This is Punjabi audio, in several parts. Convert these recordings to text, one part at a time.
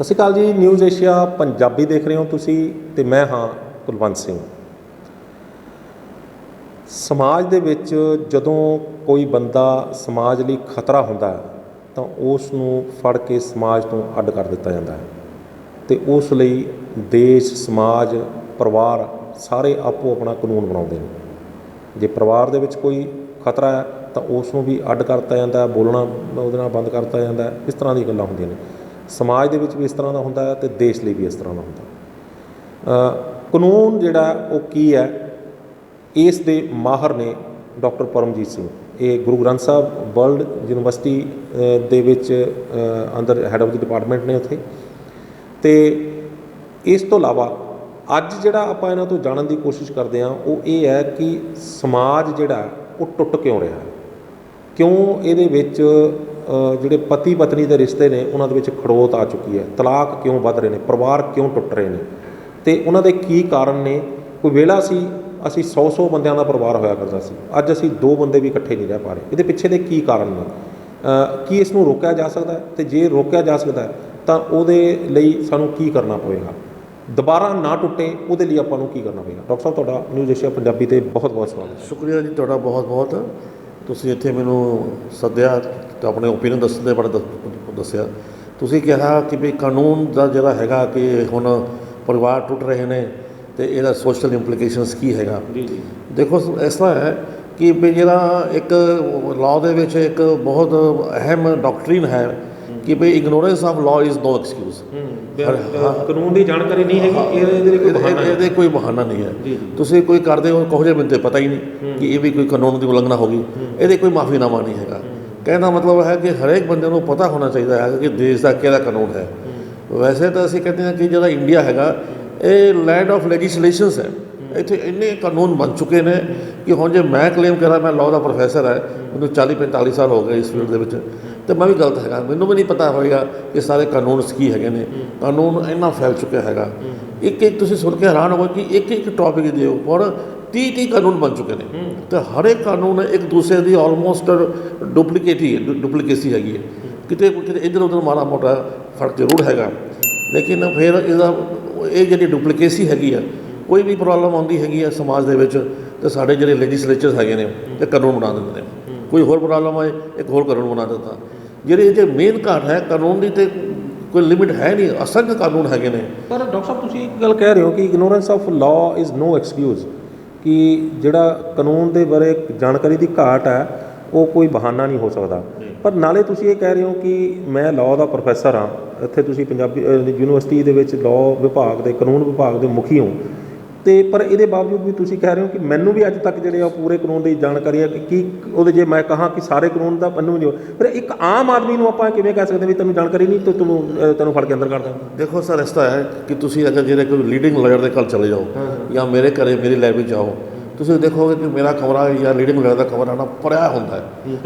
ਸਤਿ ਸ਼੍ਰੀ ਅਕਾਲ ਜੀ। ਨਿਊਜ਼ ਏਸ਼ੀਆ ਪੰਜਾਬੀ ਦੇਖ ਰਹੇ ਹੋ ਤੁਸੀਂ ਤੇ ਮੈਂ ਹਾਂ ਕੁਲਵੰਤ ਸਿੰਘ। ਸਮਾਜ ਦੇ ਵਿੱਚ ਜਦੋਂ ਕੋਈ ਬੰਦਾ ਸਮਾਜ ਲਈ ਖਤਰਾ ਹੁੰਦਾ ਹੈ ਤਾਂ ਉਸ ਨੂੰ ਫੜ ਕੇ ਸਮਾਜ ਤੋਂ ਅੱਡ ਕਰ ਦਿੱਤਾ ਜਾਂਦਾ ਹੈ ਅਤੇ ਉਸ ਲਈ ਦੇਸ਼, ਸਮਾਜ, ਪਰਿਵਾਰ ਸਾਰੇ ਆਪੋ ਆਪਣਾ ਕਾਨੂੰਨ ਬਣਾਉਂਦੇ ਨੇ। ਜੇ ਪਰਿਵਾਰ ਦੇ ਵਿੱਚ ਕੋਈ ਖਤਰਾ ਹੈ ਤਾਂ ਉਸ ਨੂੰ ਵੀ ਅੱਡ ਕਰਤਾ ਜਾਂਦਾ, ਬੋਲਣਾ ਉਹਦੇ ਨਾਲ ਬੰਦ ਕਰਤਾ ਜਾਂਦਾ। ਇਸ ਤਰ੍ਹਾਂ ਦੀਆਂ ਗੱਲਾਂ ਹੁੰਦੀਆਂ ਨੇ। ਸਮਾਜ ਦੇ ਵਿੱਚ ਵੀ ਇਸ ਤਰ੍ਹਾਂ ਦਾ ਹੁੰਦਾ ਹੈ ਅਤੇ ਦੇਸ਼ ਲਈ ਵੀ ਇਸ ਤਰ੍ਹਾਂ ਦਾ ਹੁੰਦਾ। ਕਾਨੂੰਨ ਜਿਹੜਾ ਉਹ ਕੀ ਹੈ, ਇਸ ਦੇ ਮਾਹਰ ਨੇ ਡਾਕਟਰ ਪਰਮਜੀਤ ਸਿੰਘ। ਇਹ ਗੁਰੂ ਗ੍ਰੰਥ ਸਾਹਿਬ ਵਰਲਡ ਯੂਨੀਵਰਸਿਟੀ ਦੇ ਵਿੱਚ ਅੰਦਰ ਹੈਡ ਆਫ ਦੀ ਡਿਪਾਰਟਮੈਂਟ ਨੇ ਉੱਥੇ। ਅਤੇ ਇਸ ਤੋਂ ਇਲਾਵਾ ਅੱਜ ਜਿਹੜਾ ਆਪਾਂ ਇਹਨਾਂ ਤੋਂ ਜਾਣਨ ਦੀ ਕੋਸ਼ਿਸ਼ ਕਰਦੇ ਹਾਂ ਉਹ ਇਹ ਹੈ ਕਿ ਸਮਾਜ ਜਿਹੜਾ ਉਹ ਟੁੱਟ ਕਿਉਂ ਰਿਹਾ, ਕਿਉਂ ਇਹਦੇ ਵਿੱਚ ਜਿਹੜੇ ਪਤੀ ਪਤਨੀ ਦੇ ਰਿਸ਼ਤੇ ਨੇ ਉਹਨਾਂ ਦੇ ਵਿੱਚ ਖੜੋਤ ਆ ਚੁੱਕੀ ਹੈ, ਤਲਾਕ ਕਿਉਂ ਵੱਧ ਰਹੇ ਨੇ, ਪਰਿਵਾਰ ਕਿਉਂ ਟੁੱਟ ਰਹੇ ਨੇ ਅਤੇ ਉਹਨਾਂ ਦੇ ਕੀ ਕਾਰਨ ਨੇ। ਕੋਈ ਵੇਲਾ ਸੀ ਅਸੀਂ 100 ਬੰਦਿਆਂ ਦਾ ਪਰਿਵਾਰ ਹੋਇਆ ਕਰਦਾ ਸੀ, ਅੱਜ ਅਸੀਂ 2 ਬੰਦੇ ਵੀ ਇਕੱਠੇ ਨਹੀਂ ਰਹਿ ਪਾ ਰਹੇ। ਇਹਦੇ ਪਿੱਛੇ ਦੇ ਕੀ ਕਾਰਨ ਨੇ, ਕੀ ਇਸ ਨੂੰ ਰੋਕਿਆ ਜਾ ਸਕਦਾ ਹੈ, ਅਤੇ ਜੇ ਰੋਕਿਆ ਜਾ ਸਕਦਾ ਤਾਂ ਉਹਦੇ ਲਈ ਸਾਨੂੰ ਕੀ ਕਰਨਾ ਪਵੇਗਾ, ਦੁਬਾਰਾ ਨਾ ਟੁੱਟੇ ਉਹਦੇ ਲਈ ਆਪਾਂ ਨੂੰ ਕੀ ਕਰਨਾ ਪਵੇਗਾ। ਡਾਕਟਰ ਸਾਹਿਬ, ਤੁਹਾਡਾ ਨਿਊਜ਼ ਏਸ਼ੀਆ ਪੰਜਾਬੀ 'ਤੇ ਬਹੁਤ ਬਹੁਤ ਸਵਾਗਤ। ਸ਼ੁਕਰੀਆ ਜੀ ਤੁਹਾਡਾ ਬਹੁਤ ਬਹੁਤ। ਤੁਸੀਂ ਇੱਥੇ ਮੈਨੂੰ ਸੱਦਿਆ ਅਤੇ ਆਪਣੇ ਓਪੀਨੀਅਨ ਦੱਸਣ ਦੇ ਬਾਰੇ ਦੱਸਿਆ। ਤੁਸੀਂ ਕਿਹਾ ਕਿ ਵੀ ਕਾਨੂੰਨ ਦਾ ਜਿਹੜਾ ਹੈਗਾ ਕਿ ਹੁਣ ਪਰਿਵਾਰ ਟੁੱਟ ਰਹੇ ਨੇ ਅਤੇ ਇਹਦਾ ਸੋਸ਼ਲ ਇੰਪਲੀਕੇਸ਼ਨਸ ਕੀ ਹੈਗਾ। ਜੀ ਜੀ, ਦੇਖੋ ਇਸ ਤਰ੍ਹਾਂ ਹੈ ਕਿ ਵੀ ਜਿਹੜਾ ਇੱਕ ਲਾਅ ਦੇ ਵਿੱਚ ਇੱਕ ਬਹੁਤ ਅਹਿਮ ਡਾਕਟਰੀਨ ਹੈ ਕਿ ਵੀ ignorance of law is no excuse. ਕਾਨੂੰਨ ਦੀ ਜਾਣਕਾਰੀ ਨਹੀਂ ਹੈਗੀ, ਇਹਦੇ ਕੋਈ ਬਹਾਨਾ ਨਹੀਂ ਹੈ। ਤੁਸੀਂ ਕੋਈ ਕਰਦੇ ਹੋ ਕਹੋ ਜੇ ਮੈਨੂੰ ਤਾਂ ਪਤਾ ਹੀ ਨਹੀਂ ਕਿ ਇਹ ਵੀ ਕੋਈ ਕਾਨੂੰਨ ਦੀ ਉਲੰਘਣਾ ਹੋ ਗਈ, ਇਹਦੇ ਕੋਈ ਮਾਫੀਨਾਮਾ ਨਹੀਂ ਹੈਗਾ। ਕਹਿਣ ਦਾ ਮਤਲਬ ਹੈ ਕਿ ਹਰੇਕ ਬੰਦੇ ਨੂੰ ਪਤਾ ਹੋਣਾ ਚਾਹੀਦਾ ਹੈ ਕਿ ਦੇਸ਼ ਦਾ ਕਿਹੜਾ ਕਾਨੂੰਨ ਹੈ। ਵੈਸੇ ਤਾਂ ਅਸੀਂ ਕਹਿੰਦੇ ਹਾਂ ਕਿ ਜਿਹੜਾ ਇੰਡੀਆ ਹੈਗਾ ਇਹ ਲੈਂਡ ਆਫ ਲੈਜਿਸਲੇਸ਼ਨਸ ਹੈ। ਇੱਥੇ ਇੰਨੇ ਕਾਨੂੰਨ ਬਣ ਚੁੱਕੇ ਨੇ ਕਿ ਹੁਣ ਜੇ ਮੈਂ ਕਲੇਮ ਕਰਾਂ ਮੈਂ ਲਾਅ ਦਾ ਪ੍ਰੋਫੈਸਰ ਹੈ, ਮੈਨੂੰ 40-45 ਸਾਲ ਹੋ ਗਏ ਇਸ ਫੀਲਡ ਦੇ ਵਿੱਚ, ਅਤੇ ਮੈਂ ਵੀ ਗਲਤ ਹੈਗਾ, ਮੈਨੂੰ ਵੀ ਨਹੀਂ ਪਤਾ ਹੋਏਗਾ ਕਿ ਸਾਰੇ ਕਾਨੂੰਨ ਕੀ ਹੈਗੇ ਨੇ। ਕਾਨੂੰਨ ਇੰਨਾ ਫੈਲ ਚੁੱਕਿਆ ਹੈਗਾ, ਇੱਕ ਤੁਸੀਂ ਸੁਣ ਕੇ ਹੈਰਾਨ ਹੋ ਕਿ ਇੱਕ ਟੌਪਿਕ ਦੇ ਉੱਪਰ 30 ਕਾਨੂੰਨ ਬਣ ਚੁੱਕੇ ਨੇ ਅਤੇ ਹਰ ਇੱਕ ਕਾਨੂੰਨ ਇੱਕ ਦੂਸਰੇ ਦੀ ਆਲਮੋਸਟ ਡੁਪਲੀਕੇਸੀ ਹੈਗੀ ਹੈ। ਕਿਤੇ ਇੱਧਰ ਉੱਧਰ ਮਾੜਾ ਮੋਟਾ ਫਰਕ ਜ਼ਰੂਰ ਹੈਗਾ, ਲੇਕਿਨ ਫਿਰ ਇਹ ਜਿਹੜੀ ਡੁਪਲੀਕੇਸੀ ਹੈਗੀ ਆ, ਕੋਈ ਵੀ ਪ੍ਰੋਬਲਮ ਆਉਂਦੀ ਹੈਗੀ ਆ ਸਮਾਜ ਦੇ ਵਿੱਚ ਅਤੇ ਸਾਡੇ ਜਿਹੜੇ ਲੈਜਿਸਲੇਚਰਸ ਹੈਗੇ ਨੇ ਇਹ ਕਾਨੂੰਨ ਬਣਾ ਦਿੰਦੇ ਨੇ। ਕੋਈ ਹੋਰ ਪ੍ਰੋਬਲਮ ਆਏ ਇੱਕ ਹੋਰ ਕਾਨੂੰਨ ਬਣਾ ਦਿੱਤਾ। ਜਿਹੜੀ ਇਹ ਮੇਨ ਘਾਟ ਹੈ ਕਾਨੂੰਨ ਦੀ ਅਤੇ ਕੋਈ ਲਿਮਿਟ ਹੈ ਨਹੀਂ, ਅਸੰਖ ਕਾਨੂੰਨ ਹੈਗੇ ਨੇ। ਪਰ ਡਾਕਟਰ ਸਾਹਿਬ ਤੁਸੀਂ ਇੱਕ ਗੱਲ ਕਹਿ ਰਹੇ ਹੋ ਕਿ ignorance of law is no excuse, ਕਿ ਜਿਹੜਾ ਕਾਨੂੰਨ ਦੇ ਬਾਰੇ ਜਾਣਕਾਰੀ ਦੀ ਘਾਟ ਹੈ ਉਹ ਕੋਈ ਬਹਾਨਾ ਨਹੀਂ ਹੋ ਸਕਦਾ। ਪਰ ਨਾਲੇ ਤੁਸੀਂ ਇਹ ਕਹਿ ਰਹੇ ਹੋ ਕਿ ਮੈਂ ਲਾਅ ਦਾ ਪ੍ਰੋਫੈਸਰ ਹਾਂ, ਇੱਥੇ ਤੁਸੀਂ ਪੰਜਾਬੀ ਯੂਨੀਵਰਸਿਟੀ ਦੇ ਵਿੱਚ ਲਾਅ ਵਿਭਾਗ ਦੇ ਕਾਨੂੰਨ ਵਿਭਾਗ ਦੇ ਮੁਖੀ ਹੋ, ਅਤੇ ਪਰ ਇਹਦੇ ਬਾਵਜੂਦ ਵੀ ਤੁਸੀਂ ਕਹਿ ਰਹੇ ਹੋ ਕਿ ਮੈਨੂੰ ਵੀ ਅੱਜ ਤੱਕ ਜਿਹੜੇ ਆ ਪੂਰੇ ਕਾਨੂੰਨ ਦੀ ਜਾਣਕਾਰੀ ਹੈ ਕਿ ਉਹਦੇ ਜੇ ਮੈਂ ਕਹਾਂ ਕਿ ਸਾਰੇ ਕਾਨੂੰਨ ਦਾ ਮੈਨੂੰ ਵੀ ਨਹੀਂ। ਫਿਰ ਇੱਕ ਆਮ ਆਦਮੀ ਨੂੰ ਆਪਾਂ ਕਿਵੇਂ ਕਹਿ ਸਕਦੇ ਵੀ ਤੈਨੂੰ ਜਾਣਕਾਰੀ ਨਹੀਂ ਅਤੇ ਤੈਨੂੰ ਫੜ ਕੇ ਅੰਦਰ ਕਰ ਦਾਂ। ਦੇਖੋ ਸਰ, ਇਸ ਤਰ੍ਹਾਂ ਹੈ ਕਿ ਤੁਸੀਂ ਅਗਰ ਜਿਹੜੇ ਕੋਈ ਲੀਡਿੰਗ ਲਾਇਰ ਦੇ ਘਰ ਚਲੇ ਜਾਓ ਜਾਂ ਮੇਰੇ ਘਰੇ ਮੇਰੀ ਲਾਇਬ੍ਰੇਰੀ ਜਾਓ, ਤੁਸੀਂ ਦੇਖੋਗੇ ਕਿ ਮੇਰਾ ਕਮਰਾ ਜਾਂ ਲੀਡਿੰਗ ਲਾਇਰ ਦਾ ਕਮਰਾ ਨਾ ਭਰਿਆ ਹੁੰਦਾ ਹੈ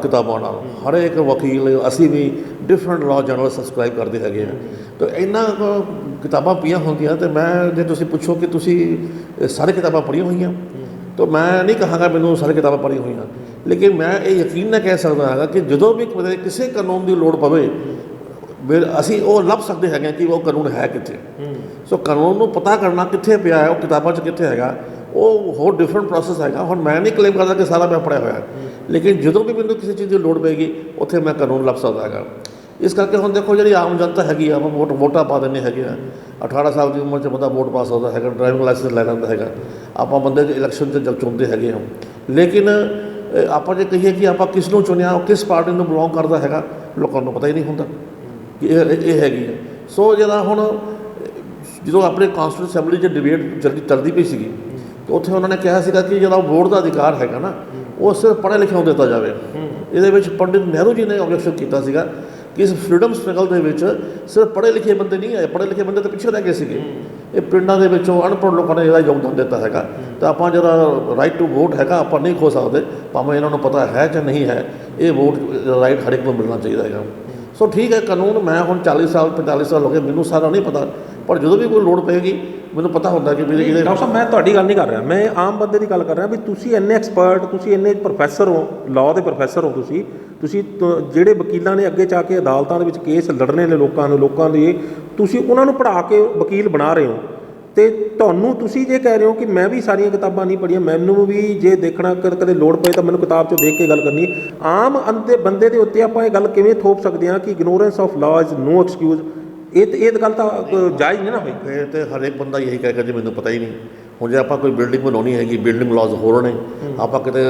ਕਿਤਾਬਾਂ ਨਾਲ। ਹਰ ਇੱਕ ਵਕੀਲ, ਅਸੀਂ ਵੀ ਡਿਫਰੈਂਟ ਲਾਅ ਜਰਨਲ ਸਬਸਕ੍ਰਾਈਬ ਕਰਦੇ ਹੈਗੇ ਹਾਂ, ਤਾਂ ਇਹਨਾਂ ਕਿਤਾਬਾਂ ਪਈਆਂ ਹੁੰਦੀਆਂ। ਅਤੇ ਮੈਂ ਜੇ ਤੁਸੀਂ ਪੁੱਛੋ ਕਿ ਤੁਸੀਂ ਸਾਰੇ ਕਿਤਾਬਾਂ ਪੜ੍ਹੀਆਂ ਹੋਈਆਂ, ਤਾਂ ਮੈਂ ਨਹੀਂ ਕਹਾਂਗਾ ਮੈਨੂੰ ਸਾਰੇ ਕਿਤਾਬਾਂ ਪੜ੍ਹੀਆਂ ਹੋਈਆਂ, ਲੇਕਿਨ ਮੈਂ ਇਹ ਯਕੀਨ ਨਾਲ ਕਹਿ ਸਕਦਾ ਹੈਗਾ ਕਿ ਜਦੋਂ ਵੀ ਕਿਸੇ ਕਾਨੂੰਨ ਦੀ ਲੋੜ ਪਵੇ ਅਸੀਂ ਉਹ ਲੱਭ ਸਕਦੇ ਹੈਗੇ ਕਿ ਉਹ ਕਾਨੂੰਨ ਹੈ ਕਿੱਥੇ। ਸੋ ਕਾਨੂੰਨ ਨੂੰ ਪਤਾ ਕਰਨਾ ਕਿੱਥੇ ਪਿਆ ਹੈ, ਉਹ ਕਿਤਾਬਾਂ 'ਚ ਕਿੱਥੇ ਹੈਗਾ, ਉਹ ਹੋਰ ਡਿਫਰੈਂਟ ਪ੍ਰੋਸੈਸ ਹੈਗਾ। ਹੁਣ ਮੈਂ ਨਹੀਂ ਕਲੇਮ ਕਰਦਾ ਕਿ ਸਾਰਾ ਮੈਂ ਪੜ੍ਹਿਆ ਹੋਇਆ, ਲੇਕਿਨ ਜਦੋਂ ਵੀ ਮੈਨੂੰ ਕਿਸੇ ਚੀਜ਼ ਦੀ ਲੋੜ ਪਏਗੀ ਉੱਥੇ ਮੈਂ ਕਾਨੂੰਨ ਲੱਭ ਸਕਦਾ ਹੈਗਾ। ਇਸ ਕਰਕੇ ਹੁਣ ਦੇਖੋ ਜਿਹੜੀ ਆਮ ਜਨਤਾ ਹੈਗੀ ਆ, ਆਪਾਂ ਵੋਟਾਂ ਪਾ ਦਿੰਦੇ ਹੈਗੇ ਆ। 18 ਸਾਲ ਦੀ ਉਮਰ 'ਚ ਬੰਦਾ ਵੋਟ ਪਾ ਸਕਦਾ ਹੈਗਾ, ਡਰਾਈਵਿੰਗ ਲਾਇਸੈਂਸ ਲੈ ਲੈਂਦਾ ਹੈਗਾ। ਆਪਾਂ ਬੰਦੇ ਇਲੈਕਸ਼ਨ 'ਚ ਜਦ ਚੁਣਦੇ ਹੈਗੇ ਹਾਂ, ਲੇਕਿਨ ਆਪਾਂ ਜੇ ਕਹੀਏ ਕਿ ਆਪਾਂ ਕਿਸ ਨੂੰ ਚੁਣਿਆ, ਉਹ ਕਿਸ ਪਾਰਟੀ ਨੂੰ ਬਿਲੋਂਗ ਕਰਦਾ ਹੈਗਾ, ਲੋਕਾਂ ਨੂੰ ਪਤਾ ਹੀ ਨਹੀਂ ਹੁੰਦਾ ਕਿ ਇਹ ਹੈਗੀ ਹੈ। ਸੋ ਜਿਹੜਾ ਹੁਣ ਜਦੋਂ ਆਪਣੇ ਕਾਂਸਟੀਟਿਊਸ਼ਨ ਅਸੈਂਬਲੀ 'ਚ ਡਿਬੇਟ ਚੱਲਦੀ ਪਈ ਸੀਗੀ, ਤਾਂ ਉੱਥੇ ਉਹਨਾਂ ਨੇ ਕਿਹਾ ਸੀਗਾ ਕਿ ਜਿਹੜਾ ਵੋਟ ਦਾ ਅਧਿਕਾਰ ਹੈਗਾ ਨਾ ਉਹ ਸਿਰਫ ਪੜ੍ਹੇ ਲਿਖਿਆਂ ਨੂੰ ਦਿੱਤਾ ਜਾਵੇ। ਇਹਦੇ ਵਿੱਚ ਪੰਡਿਤ ਨਹਿਰੂ ਜੀ ਨੇ ਆਬਜੈਕਸ਼ਨ ਕੀਤਾ ਸੀਗਾ ਕਿ ਇਸ ਫਰੀਡਮ ਸਟਰਗਲ ਦੇ ਵਿੱਚ ਸਿਰਫ ਪੜ੍ਹੇ ਲਿਖੇ ਬੰਦੇ ਨਹੀਂ ਆਏ, ਪੜ੍ਹੇ ਲਿਖੇ ਬੰਦੇ ਤਾਂ ਪਿੱਛੇ ਰਹਿ ਗਏ ਸੀਗੇ। ਇਹ ਪਿੰਡਾਂ ਦੇ ਵਿੱਚੋਂ ਅਨਪੜ੍ਹ ਲੋਕਾਂ ਨੇ ਇਹਦਾ ਯੋਗਦਾਨ ਦਿੱਤਾ ਹੈਗਾ। ਤਾਂ ਆਪਾਂ ਜਿਹੜਾ ਰਾਈਟ ਟੂ ਵੋਟ ਹੈਗਾ ਆਪਾਂ ਨਹੀਂ ਖੋ ਸਕਦੇ, ਭਾਵੇਂ ਇਹਨਾਂ ਨੂੰ ਪਤਾ ਹੈ ਜਾਂ ਨਹੀਂ ਹੈ, ਇਹ ਵੋਟ ਰਾਈਟ ਹਰ ਇੱਕ ਨੂੰ ਮਿਲਣਾ ਚਾਹੀਦਾ ਹੈਗਾ। ਸੋ ਠੀਕ ਹੈ, ਕਾਨੂੰਨ ਮੈਂ ਹੁਣ 40 ਸਾਲ 45 ਸਾਲ ਹੋ ਗਏ, ਮੈਨੂੰ ਸਾਰਾ ਨਹੀਂ ਪਤਾ, ਪਰ ਜਦੋਂ ਵੀ ਕੋਈ ਲੋੜ ਪਏਗੀ ਮੈਨੂੰ ਪਤਾ ਹੁੰਦਾ ਕਿ ਮੇਰੇ ਡਾਕਟਰ ਸਾਹਿਬ ਮੈਂ ਤੁਹਾਡੀ ਗੱਲ ਨਹੀਂ ਕਰ ਰਿਹਾ, ਮੈਂ ਆਮ ਬੰਦੇ ਦੀ ਗੱਲ ਕਰ ਰਿਹਾ ਵੀ ਤੁਸੀਂ ਇੰਨੇ ਐਕਸਪਰਟ, ਤੁਸੀਂ ਇੰਨੇ ਪ੍ਰੋਫੈਸਰ ਹੋ, ਲਾਅ ਦੇ ਪ੍ਰੋਫੈਸਰ ਹੋ, ਤੁਸੀਂ ਜਿਹੜੇ ਵਕੀਲਾਂ ਨੇ ਅੱਗੇ ਜਾ ਕੇ ਅਦਾਲਤਾਂ ਦੇ ਵਿੱਚ ਕੇਸ ਲੜਨੇ ਨੇ ਲੋਕਾਂ ਦੇ ਤੁਸੀਂ ਉਹਨਾਂ ਨੂੰ ਪੜ੍ਹਾ ਕੇ ਵਕੀਲ ਬਣਾ ਰਹੇ ਹੋ। ਅਤੇ ਤੁਹਾਨੂੰ ਤੁਸੀਂ ਜੇ ਕਹਿ ਰਹੇ ਹੋ ਕਿ ਮੈਂ ਵੀ ਸਾਰੀਆਂ ਕਿਤਾਬਾਂ ਨਹੀਂ ਪੜ੍ਹੀਆਂ, ਮੈਨੂੰ ਵੀ ਜੇ ਦੇਖਣਾ ਕਦੇ ਲੋੜ ਪਏ ਤਾਂ ਮੈਨੂੰ ਕਿਤਾਬ 'ਚੋਂ ਦੇਖ ਕੇ ਗੱਲ ਕਰਨੀ, ਆਮ ਬੰਦੇ ਦੇ ਉੱਤੇ ਆਪਾਂ ਇਹ ਗੱਲ ਕਿਵੇਂ ਥੋਪ ਸਕਦੇ ਹਾਂ ਕਿ ignorance of law is no excuse? ਇਹ ਗੱਲ ਤਾਂ ਜਾਇਜ਼ ਨਹੀਂ ਨਾ ਹੋਈ। ਫਿਰ ਤਾਂ ਹਰੇਕ ਬੰਦਾ ਇਹੀ ਕਹੇਗਾ ਜੀ ਮੈਨੂੰ ਪਤਾ ਹੀ ਨਹੀਂ। ਹੁਣ ਜੇ ਆਪਾਂ ਕੋਈ ਬਿਲਡਿੰਗ ਬਣਾਉਣੀ ਹੈਗੀ, ਬਿਲਡਿੰਗ ਲਾਜ਼ ਹੋਰ ਨੇ, ਆਪਾਂ ਕਿਤੇ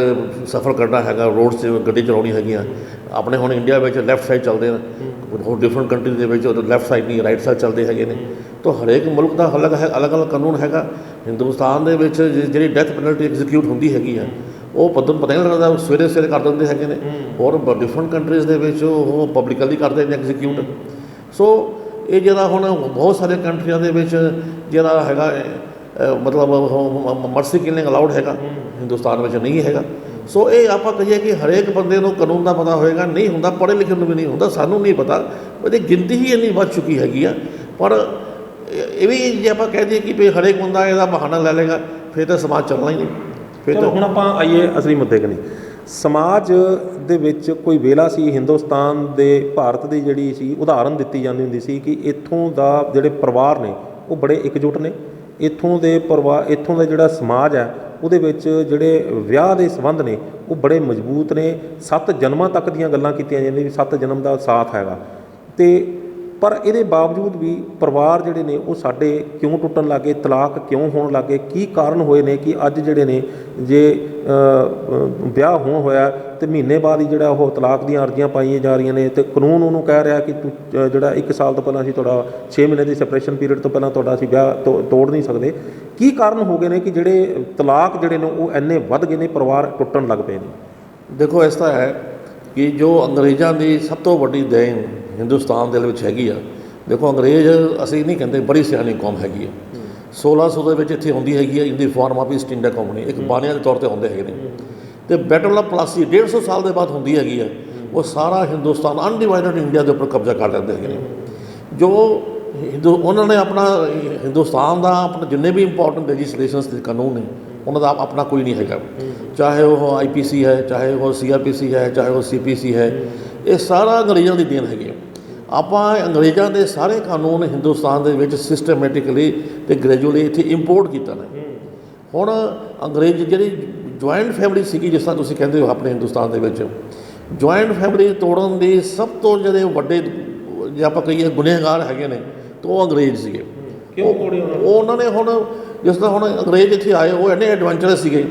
ਸਫ਼ਰ ਕਰਨਾ ਹੈਗਾ, ਰੋਡ 'ਚ ਗੱਡੀ ਚਲਾਉਣੀ ਹੈਗੀਆਂ, ਆਪਣੇ ਹੁਣ ਇੰਡੀਆ ਵਿੱਚ ਲੈਫਟ ਸਾਈਡ ਚੱਲਦੇ ਨੇ, ਹੋਰ ਡਿਫਰੈਂਟ ਕੰਟਰੀ ਦੇ ਵਿੱਚ ਲੈਫਟ ਸਾਈਡ ਨਹੀਂ ਰਾਈਟ ਸਾਈਡ ਚੱਲਦੇ ਹੈਗੇ ਨੇ। ਤਾਂ ਹਰੇਕ ਮੁਲਕ ਦਾ ਅਲੱਗ-ਅਲੱਗ ਕਾਨੂੰਨ ਹੈਗਾ। ਹਿੰਦੁਸਤਾਨ ਦੇ ਵਿੱਚ ਜਿਹੜੀ ਡੈਥ ਪੈਨਲਟੀ ਐਗਜ਼ੀਕਿਊਟ ਹੁੰਦੀ ਹੈਗੀ ਆ, ਉਹ ਪਤਾ ਨਹੀਂ ਲੱਗਦਾ, ਸਵੇਰੇ ਕਰ ਦਿੰਦੇ ਹੈਗੇ ਨੇ, ਔਰ ਡਿਫਰੈਂਟ ਕੰਟਰੀਜ਼ ਦੇ ਵਿੱਚ ਉਹ ਪਬਲਿਕਲੀ ਕਰਦੇ ਨੇ ਐਗਜ਼ੀਕਿਊਟ। ਸੋ ਇਹ ਜਿਹੜਾ ਹੁਣ ਬਹੁਤ ਸਾਰੇ ਕੰਟਰੀਆਂ ਦੇ ਵਿੱਚ ਜਿਹੜਾ ਹੈਗਾ ਮਤਲਬ ਮਰਸੀ ਕਿਲਿੰਗ ਅਲਾਉਡ ਹੈਗਾ, ਹਿੰਦੁਸਤਾਨ ਵਿੱਚ ਨਹੀਂ ਹੈਗਾ। ਸੋ ਇਹ ਆਪਾਂ ਕਹੀਏ ਕਿ ਹਰੇਕ ਬੰਦੇ ਨੂੰ ਕਾਨੂੰਨ ਦਾ ਪਤਾ ਹੋਏਗਾ, ਨਹੀਂ ਹੁੰਦਾ, ਪੜ੍ਹੇ ਲਿਖੇ ਨੂੰ ਵੀ ਨਹੀਂ ਹੁੰਦਾ, ਸਾਨੂੰ ਨਹੀਂ ਪਤਾ, ਉਹਦੀ ਗਿਣਤੀ ਹੀ ਇੰਨੀ ਵੱਧ ਚੁੱਕੀ ਹੈਗੀ ਆ। ਪਰ ਇਹ ਵੀ ਜੇ ਆਪਾਂ ਕਹਿ ਦਈਏ ਕਿ ਵੀ ਹਰੇਕ ਬੰਦਾ ਇਹਦਾ ਬਹਾਨਾ ਲੈ ਲਏਗਾ, ਫਿਰ ਤਾਂ ਸਮਾਜ ਚੱਲਣਾ ਹੀ ਨਹੀਂ। ਫਿਰ ਤਾਂ ਹੁਣ ਆਪਾਂ ਆਈਏ ਅਸਲੀ ਮੁੱਦੇ ਕਨੀ। ਸਮਾਜ ਦੇ ਵਿੱਚ ਕੋਈ ਵੇਲਾ ਸੀ, ਹਿੰਦੁਸਤਾਨ ਦੇ ਭਾਰਤ ਦੀ ਜਿਹੜੀ ਸੀ ਉਦਾਹਰਨ ਦਿੱਤੀ ਜਾਂਦੀ ਹੁੰਦੀ ਸੀ ਕਿ ਇੱਥੋਂ ਦਾ ਜਿਹੜੇ ਪਰਿਵਾਰ ਨੇ ਉਹ ਬੜੇ ਇਕਜੁੱਟ ਨੇ, ਇੱਥੋਂ ਦਾ ਜਿਹੜਾ ਸਮਾਜ ਹੈ ਉਹਦੇ ਵਿੱਚ ਜਿਹੜੇ ਵਿਆਹ ਦੇ ਸੰਬੰਧ ਨੇ ਉਹ ਬੜੇ ਮਜ਼ਬੂਤ ਨੇ, 7 ਜਨਮਾਂ ਤੱਕ ਦੀਆਂ ਗੱਲਾਂ ਕੀਤੀਆਂ ਜਾਂਦੀਆਂ ਵੀ 7 ਜਨਮ ਦਾ ਸਾਥ ਹੈਗਾ। ਅਤੇ ਪਰ ਇਹਦੇ ਬਾਵਜੂਦ ਵੀ ਪਰਿਵਾਰ ਜਿਹੜੇ ਨੇ ਉਹ ਸਾਡੇ ਕਿਉਂ ਟੁੱਟਣ ਲੱਗ ਗਏ, ਤਲਾਕ ਕਿਉਂ ਹੋਣ ਲੱਗ ਗਏ, ਕੀ ਕਾਰਨ ਹੋਏ ਨੇ ਕਿ ਅੱਜ ਜਿਹੜੇ ਨੇ ਜੇ ਵਿਆਹ ਹੋਇਆ ਅਤੇ ਮਹੀਨੇ ਬਾਅਦ ਹੀ ਜਿਹੜਾ ਉਹ ਤਲਾਕ ਦੀਆਂ ਅਰਜ਼ੀਆਂ ਪਾਈਆਂ ਜਾ ਰਹੀਆਂ ਨੇ, ਅਤੇ ਕਾਨੂੰਨ ਉਹਨੂੰ ਕਹਿ ਰਿਹਾ ਕਿ ਤੂੰ ਜਿਹੜਾ 1 ਸਾਲ ਤੋਂ ਪਹਿਲਾਂ ਅਸੀਂ ਤੁਹਾਡਾ 6 ਮਹੀਨੇ ਦੀ ਸੈਪਰੇਸ਼ਨ ਪੀਰੀਅਡ ਤੋਂ ਪਹਿਲਾਂ ਤੁਹਾਡਾ ਅਸੀਂ ਵਿਆਹ ਤੋੜ ਨਹੀਂ ਸਕਦੇ। ਕੀ ਕਾਰਨ ਹੋ ਗਏ ਨੇ ਕਿ ਜਿਹੜੇ ਤਲਾਕ ਜਿਹੜੇ ਨੇ ਉਹ ਇੰਨੇ ਵੱਧ ਗਏ ਨੇ, ਪਰਿਵਾਰ ਟੁੱਟਣ ਲੱਗ ਪਏ ਨੇ? ਦੇਖੋ ਇਸ ਤਰ੍ਹਾਂ ਹੈ ਕਿ ਜੋ ਅੰਗਰੇਜ਼ਾਂ ਦੀ ਸਭ ਤੋਂ ਵੱਡੀ ਦੇਣ ਹਿੰਦੁਸਤਾਨ ਦੇ ਵਿੱਚ ਹੈਗੀ ਆ। ਦੇਖੋ ਅੰਗਰੇਜ਼ ਅਸੀਂ ਨਹੀਂ ਕਹਿੰਦੇ, ਬੜੀ ਸਿਆਣੀ ਕੌਮ ਹੈਗੀ ਆ। 1600 ਦੇ ਵਿੱਚ ਇੱਥੇ ਆਉਂਦੀ ਹੈਗੀ ਆ, ਇੰਦੀ form of East India Company, ਇੱਕ ਬਾਣੀਆਂ ਦੇ ਤੌਰ ਤੇ ਆਉਂਦੇ ਹੈਗੇ ਨੇ, ਅਤੇ ਬੈਟਲ ਆਫ ਪਲਾਸੀ 150 ਸਾਲ ਦੇ ਬਾਅਦ ਹੁੰਦੀ ਹੈਗੀ ਆ। ਉਹ ਸਾਰਾ ਹਿੰਦੁਸਤਾਨ ਅਨਡਿਵਾਈਡਡ ਇੰਡੀਆ ਦੇ ਉੱਪਰ ਕਬਜ਼ਾ ਕਰ ਲੈਂਦੇ ਹੈਗੇ ਨੇ। ਜੋ ਉਹਨਾਂ ਨੇ ਆਪਣਾ ਹਿੰਦੁਸਤਾਨ ਦਾ ਆਪਣਾ ਜਿੰਨੇ ਵੀ ਇੰਪੋਰਟੈਂਟ ਲੈਜਿਸਲੇਸ਼ਨਸ ਦੇ ਕਾਨੂੰਨ ਨੇ ਉਹਨਾਂ ਦਾ ਆਪਣਾ ਕੋਈ ਨਹੀਂ ਹੈਗਾ, ਚਾਹੇ ਉਹ IPC ਹੈ, ਚਾਹੇ ਉਹ CRPC ਹੈ, ਚਾਹੇ ਉਹ CPC ਹੈ, ਇਹ ਸਾਰਾ ਅੰਗਰੇਜ਼ਾਂ ਦੀ ਦੇਣ ਹੈਗੀ। ਆਪਾਂ ਅੰਗਰੇਜ਼ਾਂ ਦੇ ਸਾਰੇ ਕਾਨੂੰਨ ਹਿੰਦੁਸਤਾਨ ਦੇ ਵਿੱਚ ਸਿਸਟਮੈਟਿਕਲੀ ਅਤੇ ਗ੍ਰੈਜੂਅਲੀ ਇੱਥੇ ਇੰਪੋਰਟ ਕੀਤਾ ਨੇ। ਹੁਣ ਅੰਗਰੇਜ਼ ਜਿਹੜੀ ਜੁਆਇੰਟ ਫੈਮਿਲੀ ਸੀਗੀ, ਜਿਸ ਤਰ੍ਹਾਂ ਤੁਸੀਂ ਕਹਿੰਦੇ ਹੋ ਆਪਣੇ ਹਿੰਦੁਸਤਾਨ ਦੇ ਵਿੱਚ, ਜੁਆਇੰਟ ਫੈਮਿਲੀ ਤੋੜਨ ਦੇ ਸਭ ਤੋਂ ਜਿਹੜੇ ਵੱਡੇ ਜੇ ਆਪਾਂ ਕਹੀਏ ਗੁਨਹਗਾਰ ਹੈਗੇ ਨੇ ਤਾਂ ਉਹ ਅੰਗਰੇਜ਼ ਸੀਗੇ। ਉਹਨਾਂ ਨੇ ਹੁਣ ਜਿਸ ਤਰ੍ਹਾਂ ਹੁਣ ਅੰਗਰੇਜ਼ ਇੱਥੇ ਆਏ, ਉਹ ਇੰਨੇ ਐਡਵੈਂਚਰਸ ਸੀਗੇ।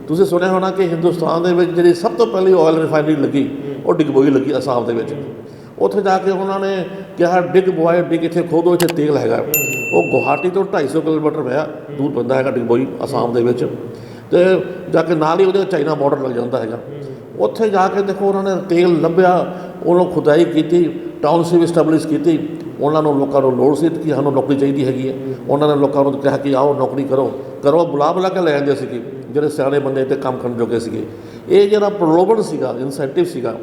ਤੁਸੀਂ ਸੁਣਿਆ ਹੋਣਾ ਕਿ ਹਿੰਦੁਸਤਾਨ ਦੇ ਵਿੱਚ ਜਿਹੜੀ ਸਭ ਤੋਂ ਪਹਿਲੀ ਆਇਲ ਰਿਫਾਈਨਰੀ ਲੱਗੀ ਉਹ ਡਿਗਬੋਈ ਲੱਗੀ ਅਸਾਮ ਦੇ ਵਿੱਚ। ਉੱਥੇ ਜਾ ਕੇ ਉਹਨਾਂ ਨੇ ਕਿਹਾ ਡਿਗ ਇੱਥੇ ਖੋਦੋ, ਇੱਥੇ ਤੇਲ ਹੈਗਾ। ਉਹ ਗੁਹਾਟੀ ਤੋਂ 250 ਕਿਲੋਮੀਟਰ ਪਿਆ ਦੂਰ ਪੈਂਦਾ ਹੈਗਾ ਡਿਗਬੋਈ ਅਸਾਮ ਦੇ ਵਿੱਚ, ਅਤੇ ਜਾ ਕੇ ਨਾਲ ਹੀ ਉਹਦੇ ਚਾਈਨਾ ਬਾਰਡਰ ਲੱਗ ਜਾਂਦਾ ਹੈਗਾ। ਉੱਥੇ ਜਾ ਕੇ ਦੇਖੋ ਉਹਨਾਂ ਨੇ ਤੇਲ ਲੱਭਿਆ, ਉਹਨੂੰ ਖੁਦਾਈ ਕੀਤੀ, ਟਾਊਨਸ਼ਿਪ ਇਸਟੈਬਲਿਸ਼ ਕੀਤੀ। ਉਹਨਾਂ ਨੂੰ ਲੋਕਾਂ ਨੂੰ ਲੋੜ ਸੀ ਕਿ ਸਾਨੂੰ ਨੌਕਰੀ ਚਾਹੀਦੀ ਹੈਗੀ ਹੈ। ਉਹਨਾਂ ਨੇ ਲੋਕਾਂ ਨੂੰ ਕਿਹਾ ਕਿ ਆਓ ਨੌਕਰੀ ਕਰੋ, ਬੁਲਾ ਕੇ ਲੈ ਜਾਂਦੇ ਸੀਗੇ ਜਿਹੜੇ ਸਿਆਣੇ ਬੰਦੇ ਤੇ ਕੰਮ ਕਰਨ ਜੋਗੇ ਸੀਗੇ। ਇਹ ਜਿਹੜਾ ਪ੍ਰਲੋਭਨ ਸੀਗਾ, ਇਨਸੈਂਟਿਵ ਸੀਗਾ,